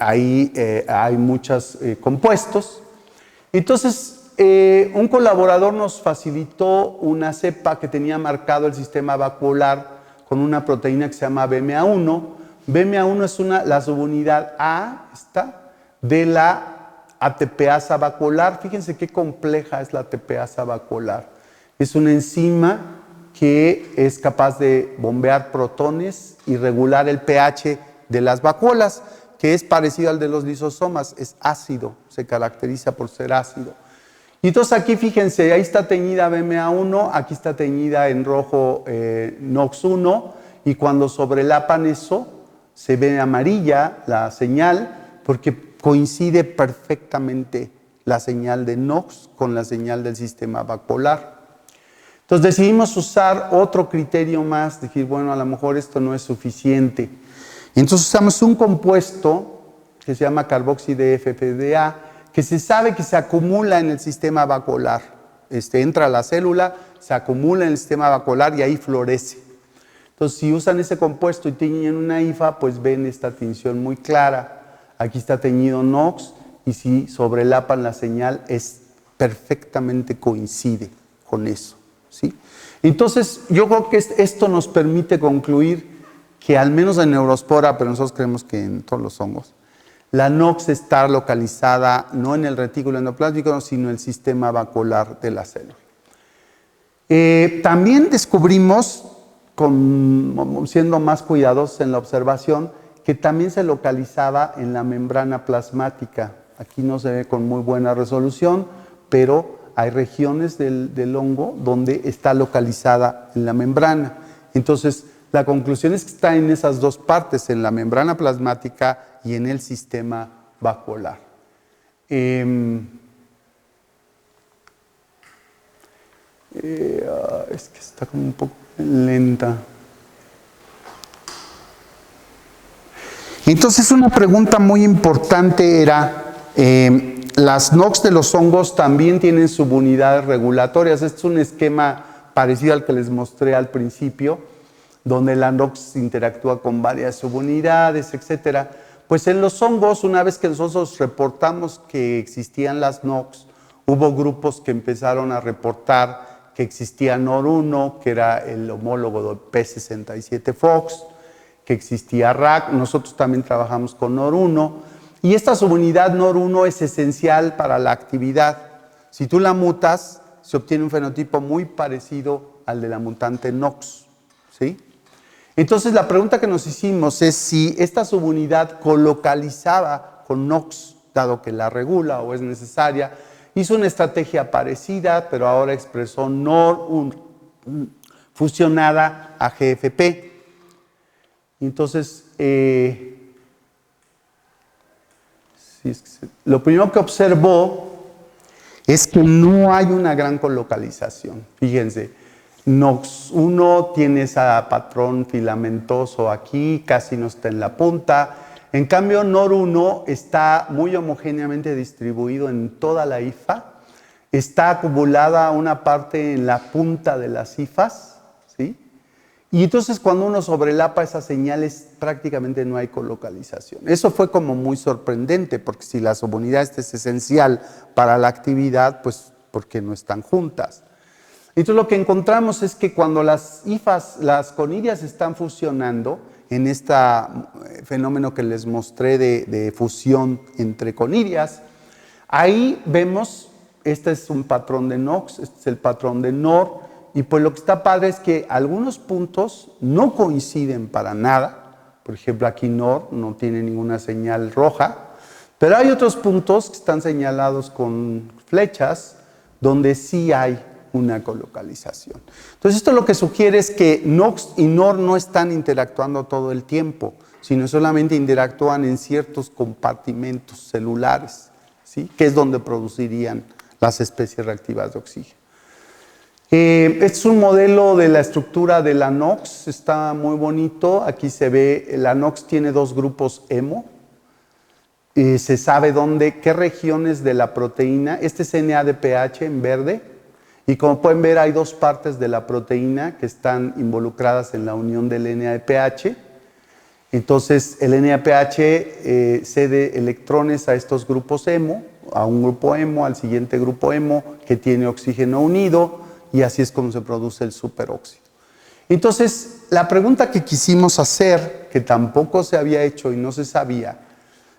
Ahí hay muchos compuestos. Entonces, un colaborador nos facilitó una cepa que tenía marcado el sistema vacuolar con una proteína que se llama BMA1. BMA1 es la subunidad A, de la ATPasa vacuolar. Fíjense qué compleja es la ATPasa vacuolar. Es una enzima que es capaz de bombear protones y regular el pH de las vacuolas, que es parecido al de los lisosomas, es ácido, se caracteriza por ser ácido. Y entonces aquí fíjense, ahí está teñida BMA1, aquí está teñida en rojo NOX1, y cuando sobrelapan eso, se ve amarilla la señal, porque coincide perfectamente la señal de NOX con la señal del sistema vacuolar. Entonces decidimos usar otro criterio más, decir, bueno, a lo mejor esto no es suficiente. Entonces usamos un compuesto que se llama carboxi-DFPDA, que se sabe que se acumula en el sistema vacuolar. Entra a la célula, se acumula en el sistema vacuolar y ahí florece. Entonces, si usan ese compuesto y tiñen una hifa, pues ven esta tinción muy clara. Aquí está teñido NOX y si sobrelapan la señal, perfectamente coincide con eso, ¿sí? Entonces, yo creo que esto nos permite concluir que al menos en Neurospora, pero nosotros creemos que en todos los hongos, la NOX está localizada no en el retículo endoplásmico, sino en el sistema vacuolar de la célula. También descubrimos, siendo más cuidadosos en la observación, que también se localizaba en la membrana plasmática. Aquí no se ve con muy buena resolución, pero hay regiones del hongo donde está localizada en la membrana. Entonces, la conclusión es que está en esas dos partes, en la membrana plasmática y en el sistema vacuolar. Es que está como un poco lenta. Entonces, una pregunta muy importante era, las NOX de los hongos también tienen subunidades regulatorias. Este es un esquema parecido al que les mostré al principio, donde la NOX interactúa con varias subunidades, etc. Pues en los hongos, una vez que nosotros reportamos que existían las NOX, hubo grupos que empezaron a reportar que existía NOR1, que era el homólogo de P67Fox, que existía RAC, nosotros también trabajamos con NOR1, y esta subunidad NOR1 es esencial para la actividad. Si tú la mutas, se obtiene un fenotipo muy parecido al de la mutante NOX, ¿sí? Entonces la pregunta que nos hicimos es si esta subunidad colocalizaba con NOX, dado que la regula o es necesaria. Hizo una estrategia parecida, pero ahora expresó NOR1 fusionada a GFP. Entonces, lo primero que observó es que no hay una gran colocalización. Fíjense. NOX1 tiene ese patrón filamentoso aquí, casi no está en la punta. En cambio, NOR1 está muy homogéneamente distribuido en toda la hifa. Está acumulada una parte en la punta de las hifas, ¿sí? Y entonces cuando uno sobrelapa esas señales, prácticamente no hay colocalización. Eso fue como muy sorprendente, porque si la subunidad es esencial para la actividad, pues ¿por qué no están juntas? Entonces lo que encontramos es que cuando las hifas, las conidias están fusionando en este fenómeno que les mostré de fusión entre conidias, ahí vemos, este es un patrón de NOX, este es el patrón de NOR, y pues lo que está padre es que algunos puntos no coinciden para nada. Por ejemplo, aquí NOR no tiene ninguna señal roja, pero hay otros puntos que están señalados con flechas donde sí hay una colocalización. Entonces esto lo que sugiere es que NOX y NOR no están interactuando todo el tiempo, sino solamente interactúan en ciertos compartimentos celulares, ¿sí? Que es donde producirían las especies reactivas de oxígeno. Este es un modelo de la estructura de la NOx, está muy bonito. Aquí se ve, la NOx tiene dos grupos hemo. Se sabe qué regiones de la proteína, este es NADPH en verde, y como pueden ver hay dos partes de la proteína que están involucradas en la unión del NADPH. Entonces el NADPH cede electrones a estos grupos hemo, a un grupo hemo, al siguiente grupo hemo que tiene oxígeno unido, y así es como se produce el superóxido. Entonces la pregunta que quisimos hacer, que tampoco se había hecho y no se sabía,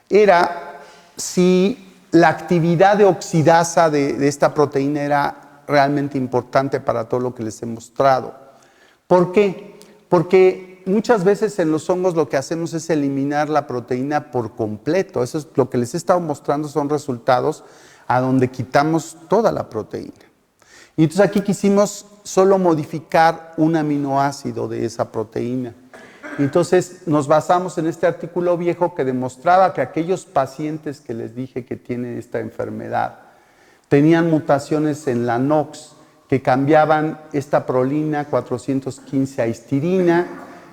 era si la actividad de oxidasa de esta proteína era realmente importante para todo lo que les he mostrado. ¿Por qué? Porque muchas veces en los hongos lo que hacemos es eliminar la proteína por completo. Eso es lo que les he estado mostrando, son resultados a donde quitamos toda la proteína. Y entonces aquí quisimos solo modificar un aminoácido de esa proteína. Entonces nos basamos en este artículo viejo que demostraba que aquellos pacientes que les dije que tienen esta enfermedad tenían mutaciones en la NOx que cambiaban esta prolina 415 a histidina,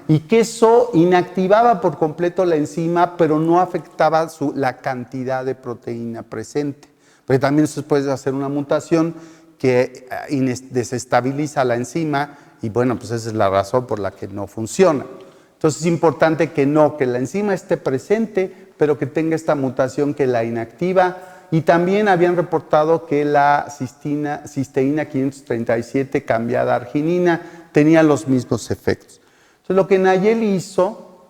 y que eso inactivaba por completo la enzima, pero no afectaba la cantidad de proteína presente. Porque también se puede hacer una mutación que desestabiliza la enzima, y bueno, pues esa es la razón por la que no funciona. Entonces es importante que la enzima esté presente, pero que tenga esta mutación que la inactiva. Y también habían reportado que la cisteína 537 cambiada a arginina tenía los mismos efectos. Entonces lo que Nayeli hizo,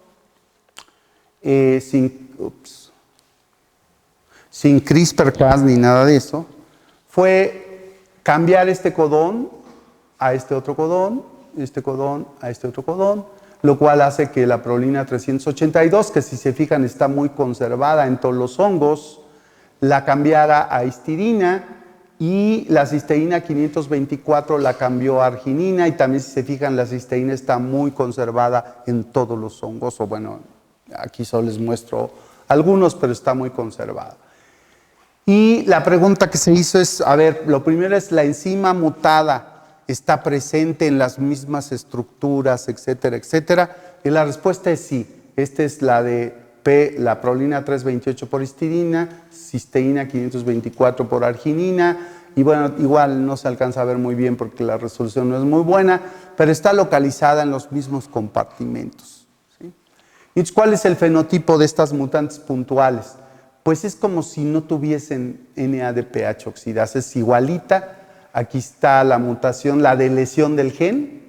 sin CRISPR-Cas ni nada de eso, fue cambiar este codón a este otro codón, este codón a este otro codón, lo cual hace que la prolina 382, que si se fijan está muy conservada en todos los hongos, la cambiara a histidina, y la cisteína 524 la cambió a arginina, y también si se fijan la cisteína está muy conservada en todos los hongos, o bueno, aquí solo les muestro algunos, pero está muy conservada. Y la pregunta que se hizo es, a ver, lo primero es, ¿la enzima mutada está presente en las mismas estructuras, etcétera, etcétera? Y la respuesta es sí. Esta es la de la prolina 328 por histidina, cisteína 524 por arginina, y bueno, igual no se alcanza a ver muy bien porque la resolución no es muy buena, pero está localizada en los mismos compartimentos, ¿sí? ¿Y cuál es el fenotipo de estas mutantes puntuales? Pues es como si no tuviesen NADPH oxidasa, es igualita. Aquí está la mutación, la deleción del gen,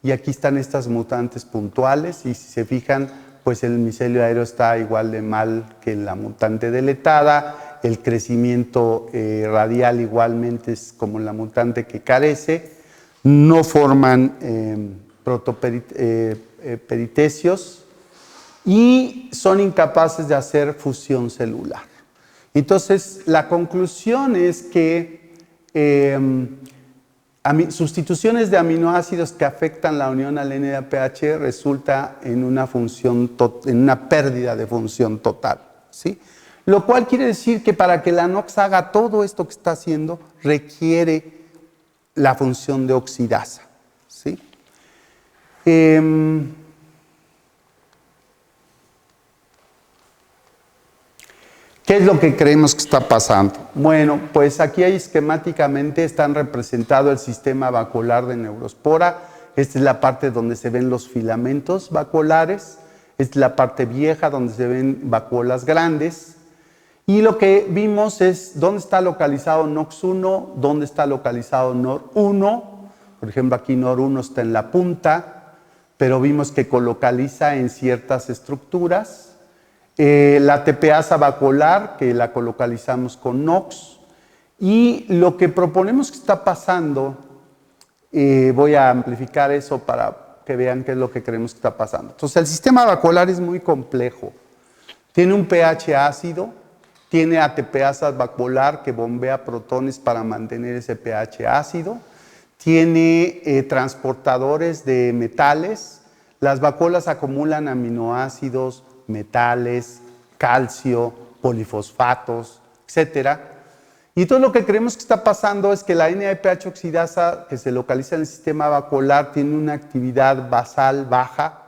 y aquí están estas mutantes puntuales, y si se fijan, pues el micelio aéreo está igual de mal que la mutante deletada, el crecimiento radial igualmente es como la mutante que carece, no forman protoperitecios, y son incapaces de hacer fusión celular. Entonces, la conclusión es que sustituciones de aminoácidos que afectan la unión al NADPH resulta en una pérdida de función total, ¿sí? Lo cual quiere decir que para que la NOx haga todo esto que está haciendo, requiere la función de oxidasa, ¿sí? ¿Qué es lo que creemos que está pasando? Bueno, pues aquí esquemáticamente están representado el sistema vacuolar de Neurospora. Esta es la parte donde se ven los filamentos vacuolares. Esta es la parte vieja donde se ven vacuolas grandes. Y lo que vimos es dónde está localizado NOX1, dónde está localizado NOR1. Por ejemplo, aquí NOR1 está en la punta, pero vimos que colocaliza en ciertas estructuras. La tepeasa vacuolar, que la colocalizamos con NOx, y lo que proponemos que está pasando, voy a amplificar eso para que vean qué es lo que creemos que está pasando. Entonces, el sistema vacuolar es muy complejo. Tiene un pH ácido, tiene ATPasa vacuolar que bombea protones para mantener ese pH ácido, tiene transportadores de metales. Las vacuolas acumulan aminoácidos, metales, calcio, polifosfatos, etcétera. Y todo lo que creemos que está pasando es que la NADPH oxidasa, que se localiza en el sistema vacuolar, tiene una actividad basal baja,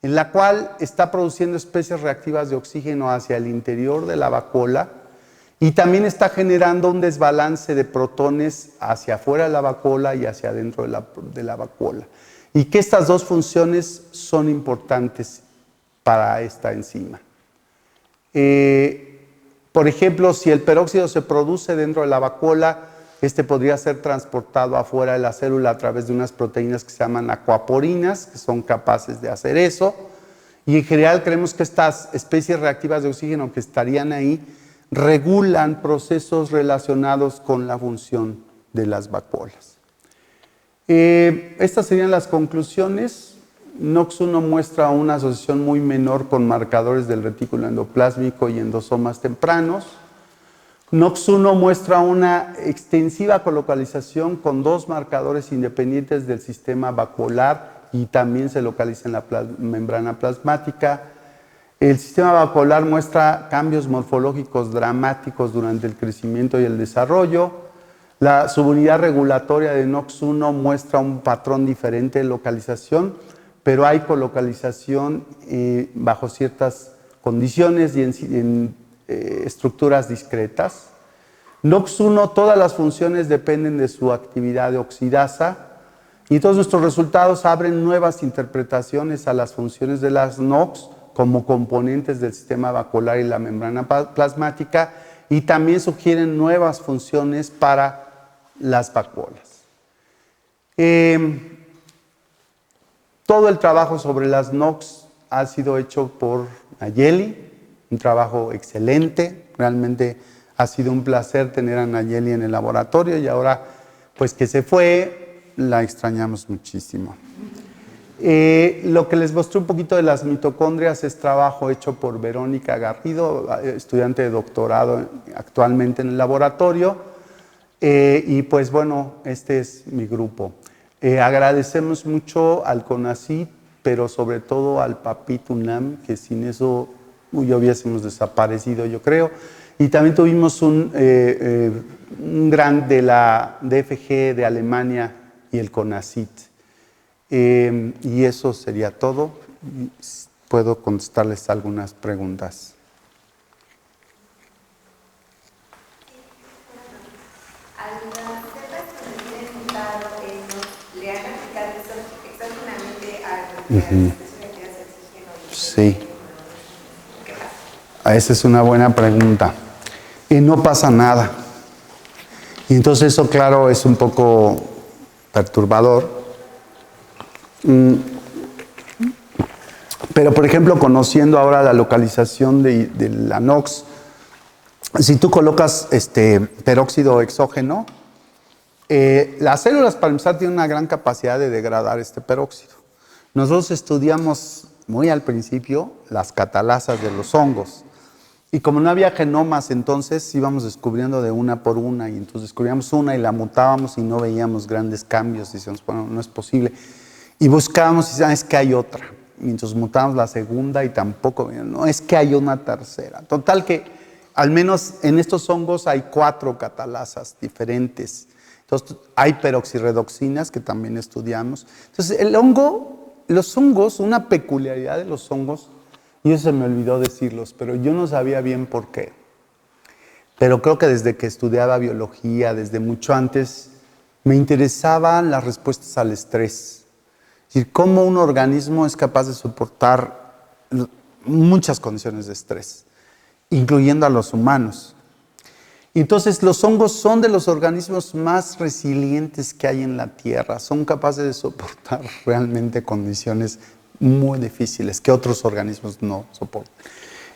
en la cual está produciendo especies reactivas de oxígeno hacia el interior de la vacuola y también está generando un desbalance de protones hacia afuera de la vacuola y hacia adentro de la vacuola. Y que estas dos funciones son importantes para esta enzima. Por ejemplo, si el peróxido se produce dentro de la vacuola, este podría ser transportado afuera de la célula a través de unas proteínas que se llaman aquaporinas, que son capaces de hacer eso. Y en general creemos que estas especies reactivas de oxígeno que estarían ahí regulan procesos relacionados con la función de las vacuolas. Estas serían las conclusiones. NOX1 muestra una asociación muy menor con marcadores del retículo endoplásmico y endosomas tempranos. NOX1 muestra una extensiva colocalización con dos marcadores independientes del sistema vacuolar y también se localiza en la membrana plasmática. El sistema vacuolar muestra cambios morfológicos dramáticos durante el crecimiento y el desarrollo. La subunidad regulatoria de NOX1 muestra un patrón diferente de localización, pero hay colocalización bajo ciertas condiciones y en estructuras discretas. NOX1, todas las funciones dependen de su actividad de oxidasa y todos nuestros resultados abren nuevas interpretaciones a las funciones de las NOX como componentes del sistema vacuolar y la membrana plasmática y también sugieren nuevas funciones para las vacuolas. Todo el trabajo sobre las NOX ha sido hecho por Nayeli, un trabajo excelente, realmente ha sido un placer tener a Nayeli en el laboratorio y ahora pues que se fue, la extrañamos muchísimo. Lo que les mostré un poquito de las mitocondrias es trabajo hecho por Verónica Garrido, estudiante de doctorado actualmente en el laboratorio, y pues bueno, este es mi grupo. Agradecemos mucho al CONACYT, pero sobre todo al PAPIT UNAM, que sin eso ya hubiésemos desaparecido, yo creo. Y también tuvimos un grant de la DFG de Alemania y el CONACYT. Y eso sería todo. Puedo contestarles algunas preguntas. Sí. Esa es una buena pregunta. Y no pasa nada. Y entonces eso, claro, es un poco perturbador. Pero, por ejemplo, conociendo ahora la localización de la NOX, si tú colocas peróxido exógeno, las células, para empezar, tienen una gran capacidad de degradar este peróxido. Nosotros estudiamos muy al principio las catalasas de los hongos. Y como no había genomas, entonces íbamos descubriendo de una por una. Y entonces descubríamos una y la mutábamos y no veíamos grandes cambios. Y decíamos, bueno, no es posible. Y buscábamos y decíamos, es que hay otra. Y entonces mutábamos la segunda y tampoco, no, es que hay una tercera. Total que, al menos en estos hongos hay 4 catalasas diferentes. Entonces hay peroxirredoxinas que también estudiamos. Entonces los hongos, una peculiaridad de los hongos, y eso se me olvidó decirlos, pero yo no sabía bien por qué. Pero creo que desde que estudiaba biología, desde mucho antes, me interesaban las respuestas al estrés. Es decir, cómo un organismo es capaz de soportar muchas condiciones de estrés, incluyendo a los humanos. Entonces, los hongos son de los organismos más resilientes que hay en la Tierra. Son capaces de soportar realmente condiciones muy difíciles que otros organismos no soportan.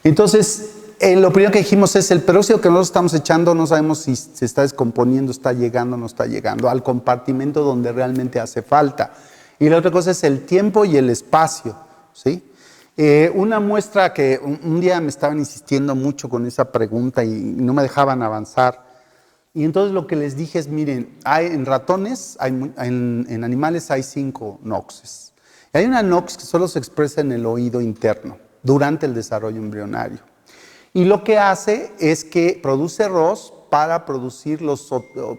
Entonces, lo primero que dijimos es el peróxido que nosotros estamos echando, no sabemos si se está descomponiendo, está llegando o no está llegando al compartimento donde realmente hace falta. Y la otra cosa es el tiempo y el espacio, ¿sí? Una muestra que un día me estaban insistiendo mucho con esa pregunta y no me dejaban avanzar. Y entonces lo que les dije es, miren, en ratones, en animales hay 5 NOXes. Hay una NOX que solo se expresa en el oído interno durante el desarrollo embrionario. Y lo que hace es que produce ROS para producir los,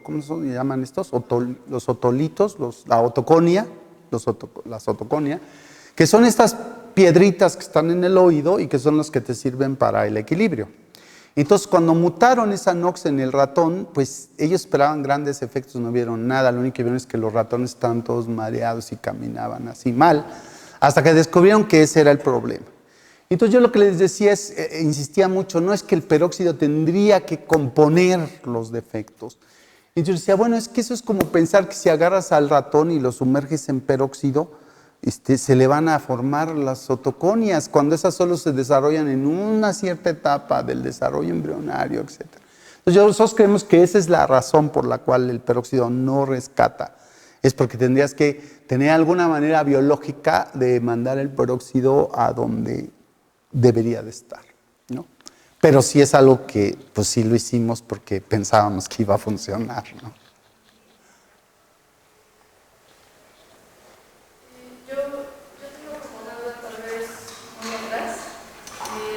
¿cómo se llaman estos? Los otolitos, la otoconia, las otoconia, que son estas piedritas que están en el oído y que son las que te sirven para el equilibrio. Entonces, cuando mutaron esa NOx en el ratón, pues ellos esperaban grandes efectos, no vieron nada. Lo único que vieron es que los ratones estaban todos mareados y caminaban así mal, hasta que descubrieron que ese era el problema. Entonces yo lo que les decía es, insistía mucho, no es que el peróxido tendría que componer los defectos. Entonces decía, bueno, es que eso es como pensar que si agarras al ratón y lo sumerges en peróxido, se le van a formar las otoconias, cuando esas solo se desarrollan en una cierta etapa del desarrollo embrionario, etc. Entonces nosotros creemos que esa es la razón por la cual el peróxido no rescata. Es porque tendrías que tener alguna manera biológica de mandar el peróxido a donde debería de estar, ¿no? Pero sí es algo que, pues sí lo hicimos porque pensábamos que iba a funcionar, ¿no? Yo tengo como una duda tal vez muy atrás.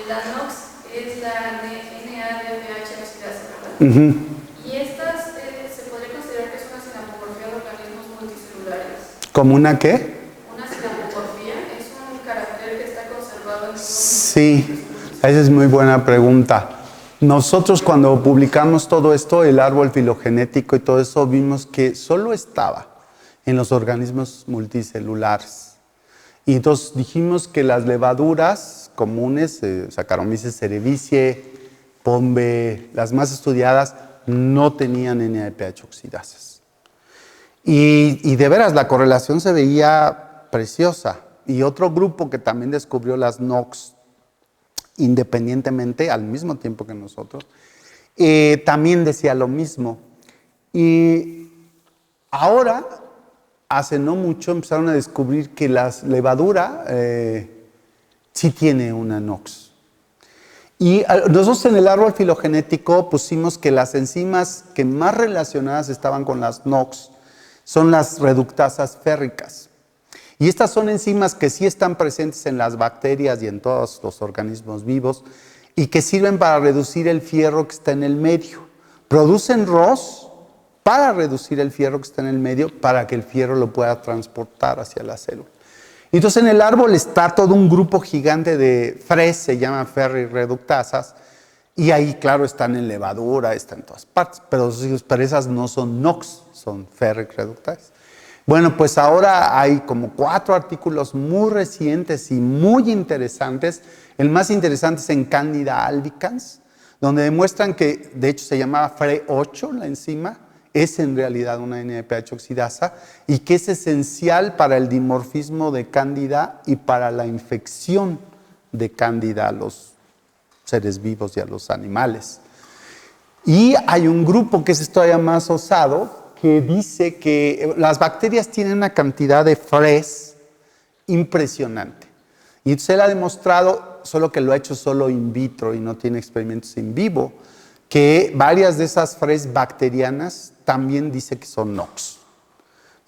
La NOx es la NADPH oxidasa, ¿verdad? Y estas se podría considerar que es una sinapomorfía de organismos multicelulares. ¿Como una qué? Una sinapomorfía es un carácter que está conservado en Sí, esa es muy buena pregunta. Nosotros cuando publicamos todo esto, el árbol filogenético y todo eso, vimos que solo estaba en los organismos multicelulares. Y entonces dijimos que las levaduras comunes, Saccharomyces cerevisiae, Pombe, las más estudiadas, no tenían NADPH oxidasas. Y de veras, la correlación se veía preciosa. Y otro grupo que también descubrió las NOx independientemente, al mismo tiempo que nosotros, también decía lo mismo. Y ahora, hace no mucho, empezaron a descubrir que la levadura sí tiene una NOx. Y nosotros en el árbol filogenético pusimos que las enzimas que más relacionadas estaban con las NOx son las reductasas férricas. Y estas son enzimas que sí están presentes en las bacterias y en todos los organismos vivos y que sirven para reducir el fierro que está en el medio. Producen ROS para reducir el fierro que está en el medio para que el fierro lo pueda transportar hacia la célula. Entonces en el árbol está todo un grupo gigante de FRES, se llaman ferrirreductasas, y ahí claro están en levadura, están en todas partes, pero esas no son NOx, son ferrirreductasas. Bueno, pues ahora hay como 4 artículos muy recientes y muy interesantes. El más interesante es en Candida albicans, donde demuestran que, de hecho se llamaba FRE8 la enzima, es en realidad una NADPH oxidasa y que es esencial para el dimorfismo de Cándida y para la infección de Cándida a los seres vivos y a los animales. Y hay un grupo que es todavía más osado, que dice que las bacterias tienen una cantidad de FRES impresionante. Y entonces él ha demostrado, solo que lo ha hecho solo in vitro y no tiene experimentos in vivo, que varias de esas FRES bacterianas también dice que son NOx.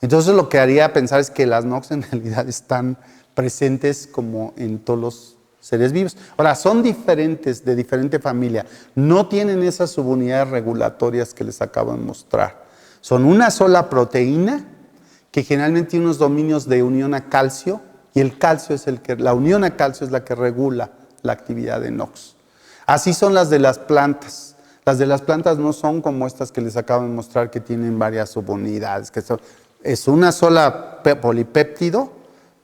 Entonces lo que haría pensar es que las NOx en realidad están presentes como en todos los seres vivos. Ahora, son diferentes, de diferente familia, no tienen esas subunidades regulatorias que les acabo de mostrar. Son una sola proteína que generalmente tiene unos dominios de unión a calcio y el calcio es la unión a calcio es la que regula la actividad de NOx. Así son las de las plantas. Las de las plantas no son como estas que les acabo de mostrar que tienen varias subunidades. Es una sola polipéptido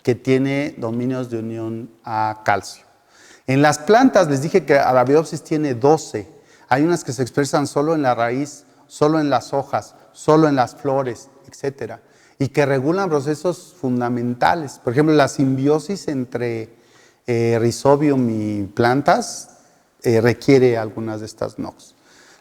que tiene dominios de unión a calcio. En las plantas les dije que Arabidopsis tiene 12. Hay unas que se expresan solo en la raíz, solo en las hojas, solo en las flores, etcétera, y que regulan procesos fundamentales. Por ejemplo, la simbiosis entre Rhizobium y plantas requiere algunas de estas NOx.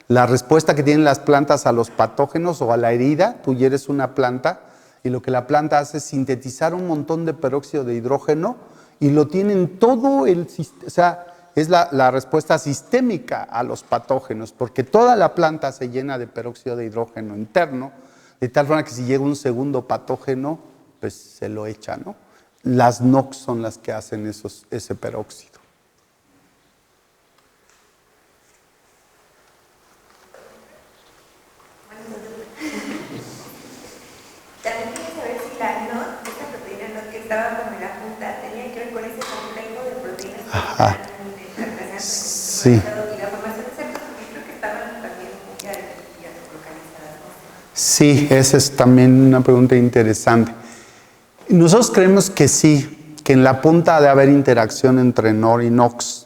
La respuesta que tienen las plantas a los patógenos o a la herida, tú hieres una planta y lo que la planta hace es sintetizar un montón de peróxido de hidrógeno y lo tienen todo el sistema, o sea, es la respuesta sistémica a los patógenos, porque toda la planta se llena de peróxido de hidrógeno interno, de tal forma que si llega un segundo patógeno, pues se lo echa, ¿no? Las NOx son las que hacen ese peróxido. estaba como en la punta tenía que ver con ese complejo de proteínas que Ajá. están en el Sí. y la formación de cepas, porque creo que estaban también muy ya localizadas, ¿no? Sí, esa es también una pregunta interesante. Nosotros creemos que sí, que en la punta ha de haber interacción entre NOR y NOx.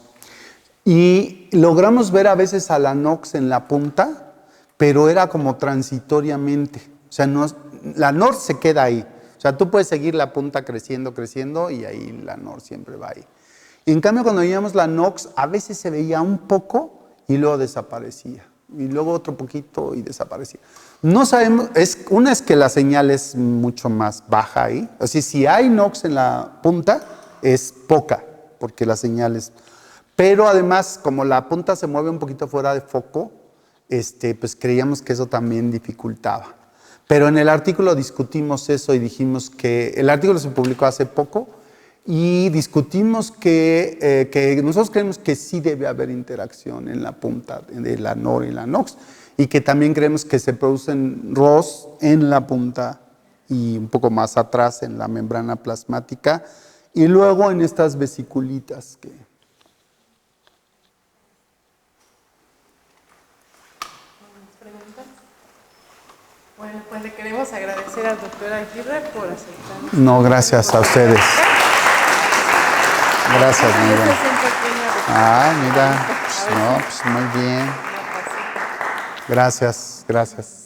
Y logramos ver a veces a la NOx en la punta, pero era como transitoriamente. O sea, no, la NOR se queda ahí. O sea, tú puedes seguir la punta creciendo, creciendo, y ahí la NOR siempre va ahí. Y en cambio, cuando veíamos la NOx, a veces se veía un poco y luego desaparecía. Y luego otro poquito y desaparecía. No sabemos, una es que la señal es mucho más baja ahí. O sea, si hay NOx en la punta, es poca, porque la señal es... Pero además, como la punta se mueve un poquito fuera de foco, pues creíamos que eso también dificultaba. Pero en el artículo discutimos eso y dijimos que el artículo se publicó hace poco y discutimos que nosotros creemos que sí debe haber interacción en la punta de la NOR y la NOx y que también creemos que se producen ROS en la punta y un poco más atrás en la membrana plasmática y luego en estas vesiculitas que... Bueno, pues le queremos agradecer al doctor Aguirre por aceptar. No, gracias a ustedes. Gracias, Este mira. es un pequeño Ah, mira. A ver No, si- pues muy bien. una tacita. Gracias, gracias.